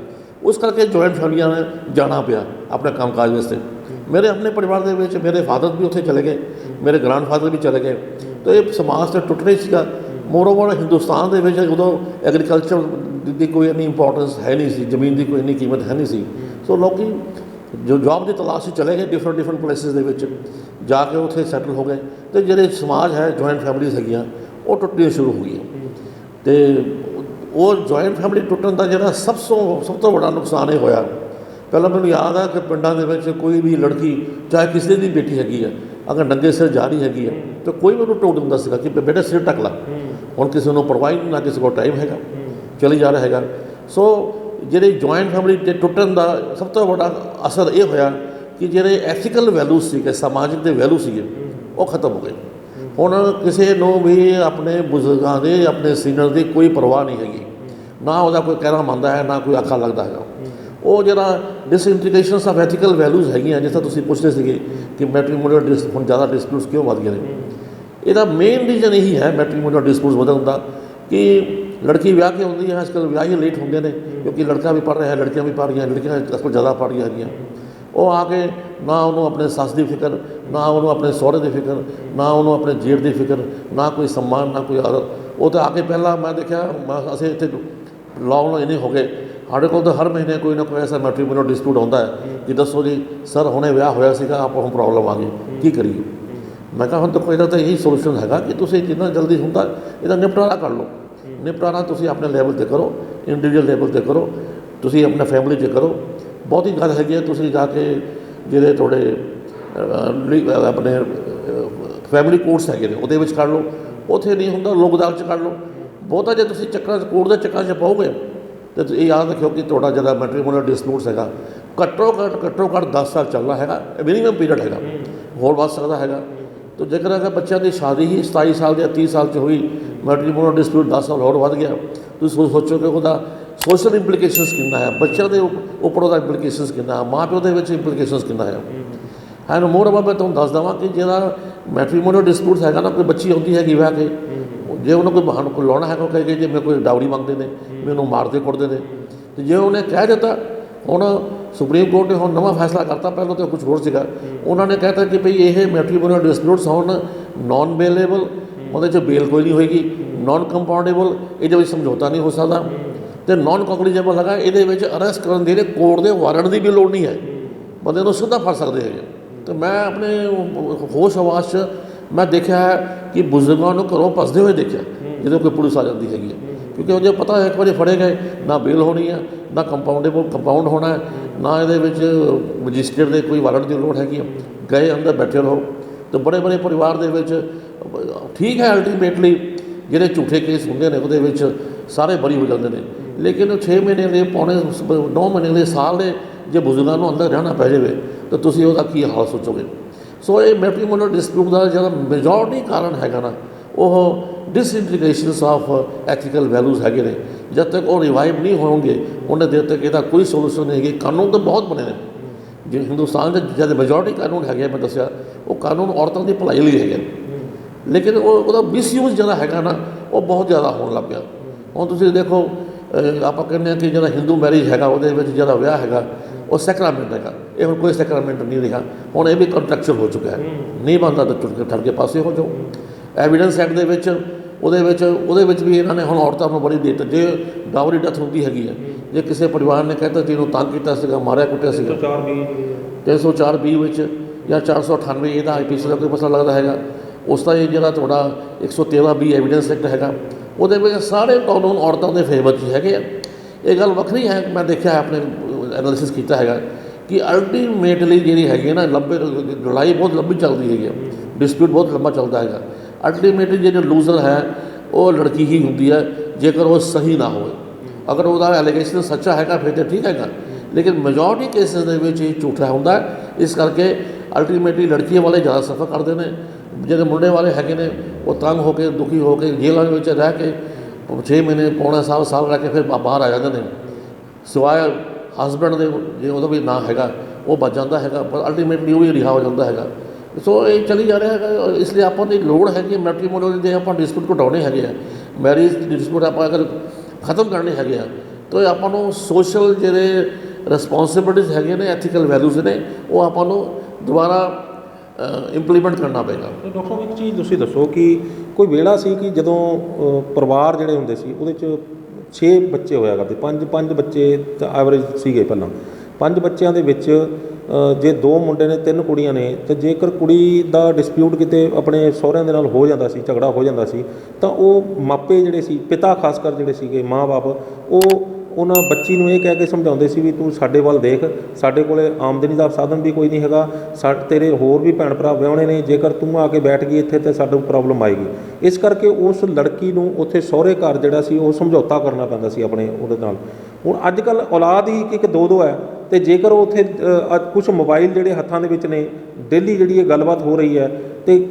ਉਸ ਕਰਕੇ ਜੁਆਇੰਟ ਫੈਮਲੀਆਂ ਨੇ ਜਾਣਾ ਪਿਆ ਆਪਣੇ ਕੰਮਕਾਜ ਵਾਸਤੇ। ਮੇਰੇ ਆਪਣੇ ਪਰਿਵਾਰ ਦੇ ਵਿੱਚ ਮੇਰੇ ਫਾਦਰ ਵੀ ਉੱਥੇ ਚਲੇ ਗਏ, ਮੇਰੇ ਗ੍ਰੈਂਡਫਾਦਰ ਵੀ ਚਲੇ ਗਏ, ਤਾਂ ਇਹ ਸਮਾਜ ਤਾਂ ਟੁੱਟ ਰਹੀ ਸੀਗਾ। ਮੋਰਓਵਰ ਹਿੰਦੁਸਤਾਨ ਦੇ ਵਿੱਚ ਉਦੋਂ ਐਗਰੀਕਲਚਰ ਦੀ ਕੋਈ ਇੰਨੀ ਇੰਪੋਰਟੈਂਸ ਹੈ ਨਹੀਂ ਸੀ, ਜ਼ਮੀਨ ਦੀ ਕੋਈ ਇੰਨੀ ਕੀਮਤ ਹੈ ਨਹੀਂ ਸੀ। ਸੋ ਲੋਕ ਜੋ ਜੋਬ ਦੀ ਤਲਾਸ਼ 'ਚ ਚਲੇ ਗਏ ਡਿਫਰੈਂਟ ਪਲੇਸਿਸ ਦੇ ਵਿੱਚ ਜਾ ਕੇ ਉੱਥੇ ਸੈਟਲ ਹੋ ਗਏ, ਅਤੇ ਜਿਹੜੇ ਸਮਾਜ ਹੈ ਜੁਆਇੰਟ ਫੈਮਲੀਜ਼ ਹੈਗੀਆਂ ਉਹ ਟੁੱਟਣੀਆਂ ਸ਼ੁਰੂ ਹੋ ਗਈਆਂ। ਅਤੇ ਉਹ ਜੁਆਇੰਟ ਫੈਮਲੀ ਟੁੱਟਣ ਦਾ ਜਿਹੜਾ ਸਭ ਤੋਂ ਵੱਡਾ ਨੁਕਸਾਨ ਇਹ ਹੋਇਆ। ਪਹਿਲਾਂ ਮੈਨੂੰ ਯਾਦ ਹੈ ਕਿ ਪਿੰਡਾਂ ਦੇ ਵਿੱਚ ਕੋਈ ਵੀ ਲੜਕੀ ਚਾਹੇ ਕਿਸੇ ਦੀ ਬੇਟੀ ਹੈਗੀ ਹੈ, ਅਗਰ ਨੰਗੇ ਸਿਰ ਜਾ ਰਹੀ ਹੈਗੀ ਹੈ ਤਾਂ ਕੋਈ ਵੀ ਉਹਨੂੰ ਟੋਕ ਦਿੰਦਾ ਸੀਗਾ ਕਿ ਬੇਟਾ ਸਿਰ ਢੱਕ ਲਾ। ਹੁਣ ਕਿਸੇ ਨੂੰ ਪ੍ਰੋਵਾਈਡ ਨਾ ਕਿਸੇ ਕੋਲ ਟਾਈਮ ਹੈਗਾ, ਚਲੀ ਜਾ ਰਿਹਾ ਹੈਗਾ। ਸੋ ਜਿਹੜੇ ਜੁਆਇੰਟ ਫੈਮਿਲੀ ਦੇ ਟੁੱਟਣ ਦਾ ਸਭ ਤੋਂ ਵੱਡਾ ਅਸਰ ਇਹ ਹੋਇਆ ਕਿ ਜਿਹੜੇ ਐਥੀਕਲ ਵੈਲਿਊ ਸੀਗੇ, ਸਮਾਜਿਕ ਦੇ ਵੈਲਿਊ ਸੀਗੇ, ਉਹ ਖਤਮ ਹੋ ਗਏ। ਹੁਣ ਕਿਸੇ ਨੂੰ ਵੀ ਆਪਣੇ ਬਜ਼ੁਰਗਾਂ ਦੇ, ਆਪਣੇ ਸੀਨੀਅਰ ਦੀ ਕੋਈ ਪਰਵਾਹ ਨਹੀਂ ਹੈਗੀ, ਨਾ ਉਹਦਾ ਕੋਈ ਕਹਿਣਾ ਮੰਨਦਾ ਹੈ, ਨਾ ਕੋਈ ਆਖਾ ਲੱਗਦਾ ਹੈਗਾ। ਉਹ ਜਿਹੜਾ ਡਿਸਇੰਟੀਗ੍ਰੇਸ਼ਨਸ ਆਫ ਐਥੀਕਲ ਵੈਲਿਊਜ਼ ਹੈਗੀਆਂ, ਜਿਸ ਤਰ੍ਹਾਂ ਤੁਸੀਂ ਪੁੱਛਦੇ ਸੀਗੇ ਕਿ ਮੈਟਰੀਮੋਨੀਅਲ ਹੁਣ ਜ਼ਿਆਦਾ ਡਿਸਪਿਊਟਸ ਕਿਉਂ ਵੱਧ ਗਏ ਨੇ, ਇਹਦਾ ਮੇਨ ਰੀਜ਼ਨ ਇਹੀ ਹੈ ਮੈਟਰੀਮੋਨੀਅਲ ਡਿਸਪਿਊਟਸ ਵਧਣ ਦਾ ਕਿ ਲੜਕੀ ਵਿਆਹ ਕੇ ਆਉਂਦੀ ਹੈ, ਅੱਜ ਕੱਲ੍ਹ ਵਿਆਹ ਹੀ ਲੇਟ ਹੁੰਦੇ ਨੇ, ਕਿਉਂਕਿ ਲੜਕਾ ਵੀ ਪੜ੍ਹ ਰਿਹਾ ਹੈ, ਲੜਕੀਆਂ ਵੀ ਪੜ੍ਹ ਰਹੀਆਂ, ਲੜਕੀਆਂ ਅੱਜ ਕੱਲ੍ਹ ਜ਼ਿਆਦਾ ਪੜ੍ਹ ਰਹੀਆਂ ਹੈਗੀਆਂ। ਉਹ ਆ ਕੇ ਨਾ ਉਹਨੂੰ ਆਪਣੇ ਸੱਸ ਦੀ ਫਿਕਰ, ਨਾ ਉਹਨੂੰ ਆਪਣੇ ਸਹੁਰੇ ਦੀ ਫਿਕਰ, ਨਾ ਉਹਨੂੰ ਆਪਣੇ ਜੇਠ ਦੀ ਫਿਕਰ, ਨਾ ਕੋਈ ਸਨਮਾਨ, ਨਾ ਕੋਈ ਆਦਰ। ਉਹ ਤਾਂ ਆ ਕੇ ਪਹਿਲਾਂ ਮੈਂ ਦੇਖਿਆ, ਅਸੀਂ ਇੱਥੇ ਲਾਉਣ ਇੰਨੇ ਹੋ ਗਏ, ਸਾਡੇ ਕੋਲ ਤਾਂ ਹਰ ਮਹੀਨੇ ਕੋਈ ਨਾ ਕੋਈ ਐਸਾ ਮੈਟਰੀਮੋਨੀਅਲ ਡਿਸਪਿਊਟ ਆਉਂਦਾ ਹੈ ਕਿ ਦੱਸੋ ਜੀ ਸਰ ਹੁਣੇ ਵਿਆਹ ਹੋਇਆ ਸੀਗਾ, ਆਪਾਂ ਹੁਣ ਪ੍ਰੋਬਲਮ ਆ ਗਈ, ਕੀ ਕਰੀਏ। ਮੈਂ ਕਿਹਾ ਹੁਣ ਦੇਖੋ ਇਹਦਾ ਤਾਂ ਇਹੀ ਸੋਲੂਸ਼ਨ ਹੈਗਾ ਕਿ ਤੁਸੀਂ ਜਿੰਨਾ ਜਲਦੀ ਹੁੰਦਾ ਇਹਦਾ ਨਿਪਟਾਰਾ ਕਰ ਲਓ। ਨਿਪਟਾਰਾ ਤੁਸੀਂ ਆਪਣੇ ਲੈਵਲ 'ਤੇ ਕਰੋ, ਇੰਡੀਵਿਜੂਅਲ ਲੈਵਲ 'ਤੇ ਕਰੋ, ਤੁਸੀਂ ਆਪਣੇ ਫੈਮਿਲੀ 'ਚ ਕਰੋ। ਬਹੁਤੀ ਗੱਲ ਹੈਗੀ ਹੈ ਤੁਸੀਂ ਜਾ ਕੇ ਜਿਹੜੇ ਤੁਹਾਡੇ ਆਪਣੇ ਫੈਮਿਲੀ ਕੋਰਟਸ ਹੈਗੇ ਨੇ ਉਹਦੇ ਵਿੱਚ ਕਰ ਲਓ, ਉੱਥੇ ਨਹੀਂ ਹੁੰਦਾ ਲੋਕ ਅਦਾਲਤ 'ਚ ਕਰ ਲਓ। ਬਹੁਤਾ ਜੇ ਤੁਸੀਂ ਚੱਕਰਾਂ 'ਚ ਕੋਰਟ ਦੇ ਚੱਕਰਾਂ 'ਚ ਪਾਓਗੇ ਤਾਂ ਇਹ ਯਾਦ ਰੱਖਿਓ ਕਿ ਤੁਹਾਡਾ ਜਿਹੜਾ ਮੈਟਰੀਮੋਨੀਅਲ ਡਿਸਪਿਊਟਸ ਹੈਗਾ ਘੱਟੋ ਘੱਟ 10 ਸਾਲ ਚੱਲਣਾ ਹੈਗਾ, ਮਿਨੀਮਮ ਪੀਰੀਅਡ ਹੈਗਾ, ਹੋਰ ਵੱਧ ਸਕਦਾ ਹੈਗਾ। ਤਾਂ ਜੇਕਰ ਅਗਰ ਬੱਚਿਆਂ ਦੀ ਸ਼ਾਦੀ ਹੀ 27 ਸਾਲ ਜਾਂ 30 ਸਾਲ 'ਚ ਹੋਈ, ਮੈਟਰੀਮੋਨੀਅਲ ਡਿਸਪਿਊਟ 10 ਸਾਲ ਹੋਰ ਵੱਧ ਗਿਆ, ਤੁਸੀਂ ਸੋਚੋ ਕਿ ਉਹਦਾ ਸੋਸ਼ਲ ਇੰਪਲੀਕੇਸ਼ਨਸ ਕਿੰਨਾ ਹੈ, ਬੱਚਿਆਂ ਦੇ ਉੱਪਰ ਉਹਦਾ ਇੰਪਲੀਕੇਸ਼ਨਸ ਕਿੰਨਾ ਹੈ, ਮਾਂ ਪਿਓ ਦੇ ਵਿੱਚ ਇੰਪਲੀਕੇਸ਼ਨਸ ਕਿੰਨਾ ਹੈ। ਐਂਡ ਮੋਰ ਅਬਾਊਟ ਮੈਂ ਤੁਹਾਨੂੰ ਦੱਸ ਦੇਵਾਂ ਕਿ ਜਿਹੜਾ ਮੈਟਰੀਮੋਨੀਅਲ ਡਿਸਪਿਊਟਸ ਹੈਗਾ ਨਾ, ਕੋਈ ਬੱਚੀ ਆਉਂਦੀ ਹੈਗੀ ਵਿਆਹ ਕੇ, ਜੇ ਉਹਨੂੰ ਕੋਈ ਬਹਾਨਾ ਕੋਈ ਲਾਉਣਾ ਹੈਗਾ, ਉਹ ਕਹੇਗਾ ਜੇ ਮੇਰੇ ਕੋਈ ਡਾਊਰੀ ਮੰਗਦੇ ਨੇ, ਮੈਨੂੰ ਮਾਰਦੇ ਕੁੱਟਦੇ ਨੇ। ਅਤੇ ਜੇ ਉਹਨੇ ਕਹਿ ਦਿੱਤਾ, ਹੁਣ ਸੁਪਰੀਮ ਕੋਰਟ ਨੇ ਹੁਣ ਨਵਾਂ ਫੈਸਲਾ ਕਰਤਾ, ਪਹਿਲਾਂ ਤਾਂ ਕੁਝ ਹੋਰ ਸੀਗਾ, ਉਹਨਾਂ ਨੇ ਕਹਿਤਾ ਕਿ ਭਈ ਇਹ ਮੈਟਰੀਮੋਨੀਅਲ ਡਿਸਪਿਊਟਸ ਹੁਣ ਨੋਨ ਬੇਲੇਬਲ, ਉਹਦੇ 'ਚ ਬੇਲ ਕੋਈ ਨਹੀਂ ਹੋਏਗੀ, ਨੋਨ ਕੰਪਾਊਂਡੇਬਲ, ਇਹਦੇ ਵਿੱਚ ਸਮਝੌਤਾ ਨਹੀਂ ਹੋ ਸਕਦਾ, ਅਤੇ ਨੋਨ ਕੋਗਨੀਜੇਬਲ ਹੈਗਾ, ਇਹਦੇ ਵਿੱਚ ਅਰੈਸਟ ਕਰਨ ਦੇ ਕੋਰਟ ਦੇ ਵਾਰੰਟ ਦੀ ਵੀ ਲੋੜ ਨਹੀਂ ਹੈ, ਬੰਦੇ ਨੂੰ ਸਿੱਧਾ ਫੜ ਸਕਦੇ ਹੈਗੇ। ਅਤੇ ਮੈਂ ਆਪਣੇ ਹੋਸ਼ ਹਵਾਸ 'ਚ ਮੈਂ ਦੇਖਿਆ ਹੈ ਕਿ ਬਜ਼ੁਰਗਾਂ ਨੂੰ ਘਰੋਂ ਭੱਜਦੇ ਹੋਏ ਦੇਖਿਆ ਜਦੋਂ ਕੋਈ ਪੁਲਿਸ ਆ ਜਾਂਦੀ ਹੈਗੀ ਹੈ, ਕਿਉਂਕਿ ਉਹਨੂੰ ਪਤਾ ਹੈ ਇੱਕ ਵਾਰੀ ਫੜੇ ਗਏ ਨਾ ਬੇਲ ਹੋਣੀ ਹੈ, ਨਾ ਕੰਪਾਊਂਡ ਹੋਣਾ ਹੈ, ਨਾ ਇਹਦੇ ਵਿੱਚ ਮਜਿਸਟਰੇਟ ਦੇ ਕੋਈ ਵਾਰੰਟ ਦੀ ਲੋੜ ਹੈਗੀ ਹੈ, ਗਏ ਅੰਦਰ ਬੈਠੇ ਰਹੋ। ਅਤੇ ਬੜੇ ਪਰਿਵਾਰ ਦੇ ਵਿੱਚ ਠੀਕ ਹੈ ਅਲਟੀਮੇਟਲੀ ਜਿਹੜੇ ਝੂਠੇ ਕੇਸ ਹੁੰਦੇ ਨੇ ਉਹਦੇ ਵਿੱਚ ਸਾਰੇ ਬਰੀ ਹੋ ਜਾਂਦੇ ਨੇ, ਲੇਕਿਨ 6 ਮਹੀਨੇ ਦੇ ਪੌਣੇ 9 ਮਹੀਨੇ ਦੇ ਸਾਲ ਦੇ ਜੇ ਬਜ਼ੁਰਗਾਂ ਨੂੰ ਅੰਦਰ ਰਹਿਣਾ ਪੈ ਜਾਵੇ ਤਾਂ ਤੁਸੀਂ ਉਹਦਾ ਕੀ ਹਾਲ ਸੋਚੋਗੇ। ਸੋ ਇਹ ਮੈਟਰੀਮੋਨੀਅਲ ਡਿਸਪਿਊਟ ਦਾ ਜਿਹੜਾ ਮੇਜੋਰਟੀ ਕਾਰਨ ਹੈਗਾ ਨਾ, ਉਹ ਡਿਸਇੰਟੀਗ੍ਰੇਸ਼ਨਸ ਆਫ ਐਥੀਕਲ ਵੈਲਿਊਜ਼ ਹੈਗੇ ਨੇ। ਜਦ ਤੱਕ ਉਹ ਰਿਵਾਈਵ ਨਹੀਂ ਹੋਣਗੇ ਉਹਨਾਂ ਦੇਰ ਤੱਕ ਇਹਦਾ ਕੋਈ ਸੋਲੂਸ਼ਨ ਨਹੀਂ ਹੈਗੀ। ਕਾਨੂੰਨ ਤਾਂ ਬਹੁਤ ਬਣੇ ਨੇ, ਜੇ ਹਿੰਦੁਸਤਾਨ ਦੇ ਜਦ ਮੈਜੋਰਟੀ ਕਾਨੂੰਨ ਹੈਗੇ, ਮੈਂ ਦੱਸਿਆ ਉਹ ਕਾਨੂੰਨ ਔਰਤਾਂ ਦੀ ਭਲਾਈ ਲਈ ਹੈਗੇ, ਲੇਕਿਨ ਉਹਦਾ ਮਿਸਯੂਜ਼ ਜਿਹੜਾ ਹੈਗਾ ਨਾ ਉਹ ਬਹੁਤ ਜ਼ਿਆਦਾ ਹੋਣ ਲੱਗ ਪਿਆ। ਹੁਣ ਤੁਸੀਂ ਦੇਖੋ, ਆਪਾਂ ਕਹਿੰਦੇ ਹਾਂ ਕਿ ਜਿਹੜਾ ਹਿੰਦੂ ਮੈਰਿਜ ਹੈਗਾ ਉਹਦੇ ਵਿੱਚ ਜਿਹੜਾ ਵਿਆਹ ਹੈਗਾ ਉਹ ਸੈਕਰਾਮੈਂਟ ਹੈਗਾ, ਇਹ ਹੁਣ ਕੋਈ ਸੈਕਰਾਮੈਂਟ ਨਹੀਂ ਰਿਹਾ, ਹੁਣ ਇਹ ਵੀ ਕੰਟਰੈਕਚੁਅਲ ਹੋ ਚੁੱਕਾ ਹੈ, ਨਹੀਂ ਬਣਦਾ ਤਾਂ ਚੁੱਕ ਕੇ ਠੱਗ ਕੇ ਪਾਸੇ ਹੋ ਜਾਓ। ਐਵੀਡੈਂਸ ਐਕਟ ਦੇ ਵਿੱਚ ਉਹਦੇ ਵਿੱਚ ਵੀ ਇਹਨਾਂ ਨੇ ਹੁਣ ਔਰਤਾਂ ਨੂੰ ਬੜੀ ਦਿੱਕਤ, ਜੇ ਡਾਵਰੀ ਡੈਥ ਹੁੰਦੀ ਹੈਗੀ ਹੈ, ਜੇ ਕਿਸੇ ਪਰਿਵਾਰ ਨੇ ਕਹਿਤਾ ਕਿ ਇਹਨੂੰ ਤੰਗ ਕੀਤਾ ਸੀਗਾ, ਮਾਰਿਆ ਕੁੱਟਿਆ ਸੀਗਾ, 304B ਵਿੱਚ ਜਾਂ 498 ਇਹਦਾ IPC ਦਾ ਕੋਈ ਮਸਲਾ ਲੱਗਦਾ ਹੈਗਾ, ਉਸ ਦਾ ਇਹ ਜਿਹੜਾ ਤੁਹਾਡਾ 113B ਐਵੀਡੈਂਸ ਐਕਟ ਹੈਗਾ, ਉਹਦੇ ਵਿੱਚ ਸਾਰੇ ਕਾਨੂੰਨ ਔਰਤਾਂ ਦੇ ਫੇਵਰ 'ਚ ਹੈਗੇ ਆ। ਇਹ ਗੱਲ ਵੱਖਰੀ ਹੈ, ਮੈਂ ਦੇਖਿਆ ਹੈ, ਆਪਣੇ ਐਨਾਲਿਸਿਸ ਕੀਤਾ ਹੈਗਾ ਕਿ ਅਲਟੀਮੇਟਲੀ ਜਿਹੜੀ ਹੈਗੀ ਨਾ ਲੜਾਈ ਬਹੁਤ ਲੰਬੀ ਚੱਲਦੀ ਹੈਗੀ, ਡਿਸਪਿਊਟ ਬਹੁਤ ਲੰਬਾ ਚੱਲਦਾ ਹੈਗਾ। ਅਲਟੀਮੇਟਲੀ ਜਿਹੜੇ ਲੂਜ਼ਰ ਹੈ ਉਹ ਲੜਕੀ ਹੀ ਹੁੰਦੀ ਹੈ, ਜੇਕਰ ਉਹ ਸਹੀ ਨਾ ਹੋਵੇ। ਅਗਰ ਉਹਦਾ ਐਲੀਗੇਸ਼ਨ ਸੱਚਾ ਹੈਗਾ ਫਿਰ ਤਾਂ ਠੀਕ ਹੈਗਾ, ਲੇਕਿਨ ਮੈਜੋਰਟੀ ਕੇਸਿਸ ਦੇ ਵਿੱਚ ਇਹ ਝੂਠਾ ਹੁੰਦਾ, ਇਸ ਕਰਕੇ ਅਲਟੀਮੇਟਲੀ ਲੜਕੀਆਂ ਵਾਲੇ ਜ਼ਿਆਦਾ ਸਫਰ ਕਰਦੇ ਨੇ। ਜਿਹੜੇ ਮੁੰਡੇ ਵਾਲੇ ਹੈਗੇ ਨੇ ਉਹ ਤੰਗ ਹੋ ਕੇ ਦੁਖੀ ਹੋ ਕੇ ਜੇਲ੍ਹਾਂ ਵਿੱਚ ਰਹਿ ਕੇ 6 ਮਹੀਨੇ ਪੌਣਾ ਸਾਲ ਰਹਿ ਕੇ ਫਿਰ ਬਾਹਰ ਆ ਜਾਂਦੇ ਨੇ, ਸਿਵਾਏ ਹਸਬੈਂਡ ਦੇ ਜੇ ਉਹਦਾ ਵੀ ਨਾਂ ਹੈਗਾ ਉਹ ਬਚ ਜਾਂਦਾ ਹੈਗਾ, ਪਰ ਅਲਟੀਮੇਟਲੀ ਉਹ ਵੀ ਰਿਹਾ ਹੋ ਜਾਂਦਾ ਹੈਗਾ। ਸੋ ਇਹ ਚੱਲੀ ਜਾ ਰਿਹਾ ਹੈਗਾ। ਇਸ ਲਈ ਆਪਾਂ ਦੀ ਲੋੜ ਹੈਗੀ ਮੈਟਰੀਮੋਨੀਅਲ ਦੇ, ਆਪਾਂ ਡਿਸਪਿਊਟ ਘਟਾਉਣੇ ਹੈਗੇ ਆ, ਮੈਰਿਜ ਡਿਸਪਿਊਟ ਆਪਾਂ ਅਗਰ ਖਤਮ ਕਰਨੇ ਹੈਗੇ ਆ ਤਾਂ ਆਪਾਂ ਨੂੰ ਸੋਸ਼ਲ ਜਿਹੜੇ ਰਿਸਪੋਂਸਿਬਿਲਿਟੀਜ਼ ਹੈਗੇ ਨੇ, ਐਥੀਕਲ ਵੈਲਿਊਜ਼ ਨੇ, ਉਹ ਆਪਾਂ ਨੂੰ ਦੁਬਾਰਾ ਇੰਪਲੀਮੈਂਟ ਕਰਨਾ ਪਏਗਾ। ਡਾਕਟਰ ਸਾਹਿਬ ਇੱਕ ਚੀਜ਼ ਤੁਸੀਂ ਦੱਸੋ ਕਿ ਕੋਈ ਵੇਲਾ ਸੀ ਕਿ ਜਦੋਂ ਪਰਿਵਾਰ ਜਿਹੜੇ ਹੁੰਦੇ ਸੀ ਉਹਦੇ 'ਚ 6 ਬੱਚੇ ਹੋਇਆ ਕਰਦੇ, ਪੰਜ ਬੱਚੇ ਤਾਂ ਐਵਰੇਜ ਸੀਗੇ ਪਹਿਲਾਂ। 5 ਬੱਚਿਆਂ ਦੇ ਵਿੱਚ ਜੇ 2 ਮੁੰਡੇ ਨੇ 3 ਕੁੜੀਆਂ ਨੇ, ਤਾਂ ਜੇਕਰ ਕੁੜੀ ਦਾ ਡਿਸਪਿਊਟ ਕਿਤੇ ਆਪਣੇ ਸਹੁਰਿਆਂ ਦੇ ਨਾਲ ਹੋ ਜਾਂਦਾ ਸੀ, ਝਗੜਾ ਹੋ ਜਾਂਦਾ ਸੀ, ਤਾਂ ਉਹ ਮਾਪੇ ਜਿਹੜੇ ਸੀ, ਪਿਤਾ ਖਾਸ ਕਰ ਜਿਹੜੇ ਸੀਗੇ ਮਾਂ ਬਾਪ, ਉਹ ਉਹਨਾਂ ਬੱਚੀ ਨੂੰ ਇਹ ਕਹਿ ਕੇ ਸਮਝਾਉਂਦੇ ਸੀ ਵੀ ਤੂੰ ਸਾਡੇ ਵੱਲ ਦੇਖ, ਸਾਡੇ ਕੋਲ ਆਮਦਨੀ ਦਾ ਸਾਧਨ ਵੀ ਕੋਈ ਨਹੀਂ ਹੈਗਾ, ਤੇਰੇ ਹੋਰ ਵੀ ਭੈਣ ਭਰਾ ਵਿਆਹੁਣੇ ਨੇ, ਜੇਕਰ ਤੂੰ ਆ ਕੇ ਬੈਠ ਗਈ ਇੱਥੇ ਤਾਂ ਸਾਨੂੰ ਪ੍ਰੋਬਲਮ ਆਏਗੀ। ਇਸ ਕਰਕੇ ਉਸ ਲੜਕੀ ਨੂੰ ਉੱਥੇ ਸਹੁਰੇ ਘਰ ਜਿਹੜਾ ਸੀ ਉਹ ਸਮਝੌਤਾ ਕਰਨਾ ਪੈਂਦਾ ਸੀ ਆਪਣੇ ਉਹਦੇ ਨਾਲ। ਹੁਣ ਅੱਜ ਕੱਲ੍ਹ ਔਲਾਦ ਹੀ ਇੱਕ 2 ਹੈ, ਅਤੇ ਜੇਕਰ ਉੱਥੇ ਕੁਛ ਮੋਬਾਈਲ ਜਿਹੜੇ ਹੱਥਾਂ ਦੇ ਵਿੱਚ ਨੇ, ਡੇਲੀ ਜਿਹੜੀ ਇਹ ਗੱਲਬਾਤ ਹੋ ਰਹੀ ਹੈ, ਅਤੇ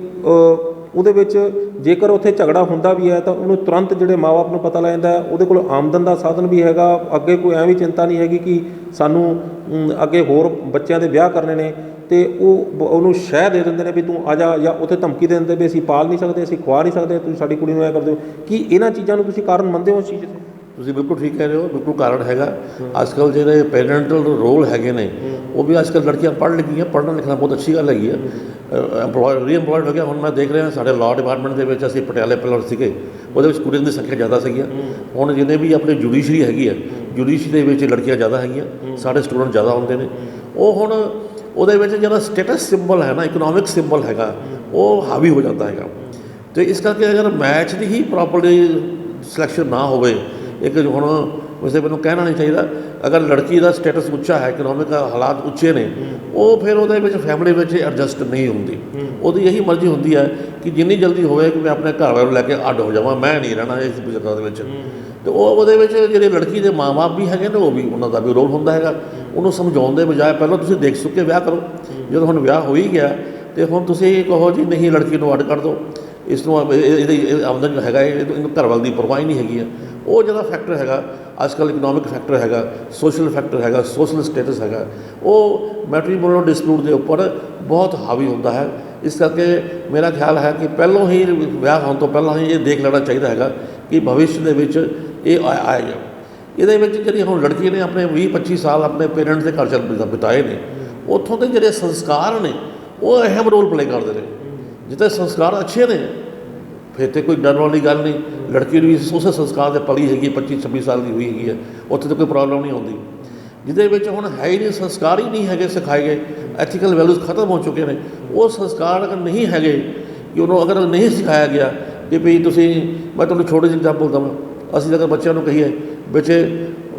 ਉਹਦੇ ਵਿੱਚ ਜੇਕਰ ਉੱਥੇ ਝਗੜਾ ਹੁੰਦਾ ਵੀ ਹੈ ਤਾਂ ਉਹਨੂੰ ਤੁਰੰਤ ਜਿਹੜੇ ਮਾਂ ਬਾਪ ਨੂੰ ਪਤਾ ਲੱਗ ਜਾਂਦਾ, ਉਹਦੇ ਕੋਲ ਆਮਦਨ ਦਾ ਸਾਧਨ ਵੀ ਹੈਗਾ, ਅੱਗੇ ਕੋਈ ਐਵੇਂ ਚਿੰਤਾ ਨਹੀਂ ਹੈਗੀ ਕਿ ਸਾਨੂੰ ਅੱਗੇ ਹੋਰ ਬੱਚਿਆਂ ਦੇ ਵਿਆਹ ਕਰਨੇ ਨੇ, ਅਤੇ ਉਹਨੂੰ ਸ਼ਹਿ ਦੇ ਦਿੰਦੇ ਨੇ ਵੀ ਤੂੰ ਆ ਜਾ, ਜਾਂ ਉੱਥੇ ਧਮਕੀ ਦੇ ਦਿੰਦੇ ਵੀ ਅਸੀਂ ਪਾਲ ਨਹੀਂ ਸਕਦੇ, ਅਸੀਂ ਖਵਾ ਨਹੀਂ ਸਕਦੇ, ਤੁਸੀਂ ਸਾਡੀ ਕੁੜੀ ਨੂੰ ਐਂ ਕਰਦੇ ਹੋ। ਕੀ ਇਹਨਾਂ ਚੀਜ਼ਾਂ ਨੂੰ ਤੁਸੀਂ ਕਾਰਨ ਮੰਨਦੇ ਹੋ ਉਸ ਚੀਜ਼ 'ਤੇ? ਤੁਸੀਂ ਬਿਲਕੁਲ ਠੀਕ ਕਹਿ ਰਹੇ ਹੋ, ਬਿਲਕੁਲ ਕਾਰਨ ਹੈਗਾ। ਅੱਜ ਕੱਲ੍ਹ ਜਿਹੜੇ ਪੈਰੈਂਟਲ ਰੋਲ ਹੈਗੇ ਨੇ ਉਹ ਵੀ ਅੱਜ ਕੱਲ੍ਹ ਲੜਕੀਆਂ ਪੜ੍ਹ ਲਿਖੀਆਂ, ਪੜ੍ਹਨਾ ਲਿਖਣਾ ਬਹੁਤ ਅੱਛੀ ਗੱਲ ਹੈਗੀ ਹੈ। ਰੀਐਮਪਲੋਇਡ ਹੋ ਗਿਆ। ਹੁਣ ਮੈਂ ਦੇਖ ਰਿਹਾ ਸਾਡੇ ਲਾਅ ਡਿਪਾਰਟਮੈਂਟ ਦੇ ਵਿੱਚ, ਅਸੀਂ ਪਟਿਆਲੇ ਪਹਿਲਾਂ ਸੀਗੇ, ਉਹਦੇ ਵਿੱਚ ਕੁੜੀਆਂ ਦੀ ਸੰਖਿਆ ਜ਼ਿਆਦਾ ਸੀਗੀਆਂ। ਹੁਣ ਜਿਹਨੇ ਵੀ ਆਪਣੀ ਜੁਡੀਸ਼ਰੀ ਹੈਗੀ ਹੈ, ਜੁਡੀਸ਼ਰੀ ਦੇ ਵਿੱਚ ਲੜਕੀਆਂ ਜ਼ਿਆਦਾ ਹੈਗੀਆਂ, ਸਾਡੇ ਸਟੂਡੈਂਟ ਜ਼ਿਆਦਾ ਹੁੰਦੇ ਨੇ। ਉਹ ਹੁਣ ਉਹਦੇ ਵਿੱਚ ਜਿਹੜਾ ਸਟੇਟਸ ਸਿੰਬਲ ਹੈ ਨਾ, ਇਕਨੋਮਿਕ ਸਿੰਬਲ ਹੈਗਾ, ਉਹ ਹਾਵੀ ਹੋ ਜਾਂਦਾ ਹੈਗਾ। ਅਤੇ ਇਸ ਕਰਕੇ ਅਗਰ ਮੈਚ ਦੀ ਹੀ ਪ੍ਰੋਪਰਲੀ ਸਿਲੈਕਸ਼ਨ ਨਾ ਹੋਵੇ, ਇੱਕ ਹੁਣ ਵੈਸੇ ਮੈਨੂੰ ਕਹਿਣਾ ਨਹੀਂ ਚਾਹੀਦਾ, ਅਗਰ ਲੜਕੀ ਦਾ ਸਟੇਟਸ ਉੱਚਾ ਹੈ, ਇਕਨੋਮਿਕ ਹਾਲਾਤ ਉੱਚੇ ਨੇ, ਉਹ ਫਿਰ ਉਹਦੇ ਵਿੱਚ ਫੈਮਿਲੀ ਵਿੱਚ ਐਡਜਸਟ ਨਹੀਂ ਹੁੰਦੀ। ਉਹਦੀ ਇਹੀ ਮਰਜ਼ੀ ਹੁੰਦੀ ਹੈ ਕਿ ਜਿੰਨੀ ਜਲਦੀ ਹੋਵੇ ਕਿ ਮੈਂ ਆਪਣੇ ਘਰ ਵਾਲੇ ਨੂੰ ਲੈ ਕੇ ਅੱਡ ਹੋ ਜਾਵਾਂ, ਮੈਂ ਨਹੀਂ ਰਹਿਣਾ ਇਸ ਜਗ੍ਹਾ ਦੇ ਵਿੱਚ। ਅਤੇ ਉਹਦੇ ਵਿੱਚ ਜਿਹੜੇ ਲੜਕੀ ਦੇ ਮਾਂ-ਬਾਪ ਵੀ ਹੈਗੇ ਨੇ, ਉਹ ਵੀ ਉਹਨਾਂ ਦਾ ਵੀ ਰੋਲ ਹੁੰਦਾ ਹੈਗਾ। ਉਹਨੂੰ ਸਮਝਾਉਣ ਦੇ ਬਜਾਏ ਪਹਿਲਾਂ ਤੁਸੀਂ ਦੇਖ ਸੁੱਕ ਕੇ ਵਿਆਹ ਕਰੋ। ਜਦੋਂ ਹੁਣ ਵਿਆਹ ਹੋ ਹੀ ਗਿਆ ਅਤੇ ਹੁਣ ਤੁਸੀਂ ਕਹੋ ਜੀ ਨਹੀਂ, ਲੜਕੀ ਨੂੰ ਅੱਡ ਕਰ ਦਿਓ, ਇਸ ਨੂੰ ਇਹਦੀ ਆਮਦਨ ਜੋ ਹੈਗਾ, ਇਹਨੂੰ ਘਰ ਵਾਲੇ ਦੀ ਪਰਵਾਹ ਹੀ ਨਹੀਂ ਹੈਗੀ ਹੈ। ਉਹ ਜਿਹੜਾ ਫੈਕਟਰ ਹੈਗਾ ਅੱਜ ਕੱਲ੍ਹ, ਇਕਨੋਮਿਕ ਫੈਕਟਰ ਹੈਗਾ, ਸੋਸ਼ਲ ਫੈਕਟਰ ਹੈਗਾ, ਸੋਸ਼ਲ ਸਟੇਟਸ ਹੈਗਾ, ਉਹ ਮੈਟਰੀਮੋਨੀਅਲ ਡਿਸਪਿਊਟ ਦੇ ਉੱਪਰ ਬਹੁਤ ਹਾਵੀ ਹੁੰਦਾ ਹੈ। ਇਸ ਕਰਕੇ ਮੇਰਾ ਖਿਆਲ ਹੈ ਕਿ ਪਹਿਲਾਂ ਹੀ ਵਿਆਹ ਹੋਣ ਤੋਂ ਪਹਿਲਾਂ ਹੀ ਇਹ ਦੇਖ ਲੈਣਾ ਚਾਹੀਦਾ ਹੈਗਾ ਕਿ ਭਵਿੱਖ ਦੇ ਵਿੱਚ ਇਹ ਆਏਗਾ। ਇਹਦੇ ਵਿੱਚ ਜਿਹੜੀ ਹੁਣ ਲੜਕੀ ਨੇ ਆਪਣੇ 20-25 ਸਾਲ ਆਪਣੇ ਪੇਰੈਂਟਸ ਦੇ ਘਰ 'ਚ ਬਿਤਾਏ ਨੇ, ਉੱਥੋਂ ਦੇ ਜਿਹੜੇ ਸੰਸਕਾਰ ਨੇ ਉਹ ਅਹਿਮ ਰੋਲ ਪਲੇ ਕਰਦੇ ਨੇ। ਜਿੱਥੇ ਸੰਸਕਾਰ ਅੱਛੇ ਨੇ ਫਿਰ ਤਾਂ ਕੋਈ ਡਰਨ ਵਾਲੀ ਗੱਲ ਨਹੀਂ। ਲੜਕੀ ਨੂੰ ਵੀ ਉਸੇ ਸੰਸਕਾਰ ਦੇ ਪਲੀ ਹੈਗੀ, 25-26 ਸਾਲ ਦੀ ਹੋਈ ਹੈਗੀ ਹੈ, ਉੱਥੇ ਤਾਂ ਕੋਈ ਪ੍ਰੋਬਲਮ ਨਹੀਂ ਆਉਂਦੀ। ਜਿਹਦੇ ਵਿੱਚ ਹੁਣ ਹੈ ਹੀ ਨਹੀਂ, ਸੰਸਕਾਰ ਹੀ ਨਹੀਂ ਹੈਗੇ ਸਿਖਾਏ ਗਏ, ਐਥੀਕਲ ਵੈਲਿਊਜ਼ ਖਤਮ ਹੋ ਚੁੱਕੇ ਨੇ। ਉਹ ਸੰਸਕਾਰ ਅਗਰ ਨਹੀਂ ਹੈਗੇ ਕਿ ਉਹਨੂੰ ਅਗਰ ਨਹੀਂ ਸਿਖਾਇਆ ਗਿਆ ਕਿ ਭਈ ਤੁਸੀਂ, ਮੈਂ ਤੁਹਾਨੂੰ ਛੋਟੇ ਜਿਹੇ ਐਗਜ਼ਾਮਪਲ ਦਵਾਂ, ਅਸੀਂ ਅਗਰ ਬੱਚਿਆਂ ਨੂੰ ਕਹੀਏ ਬੱਚੇ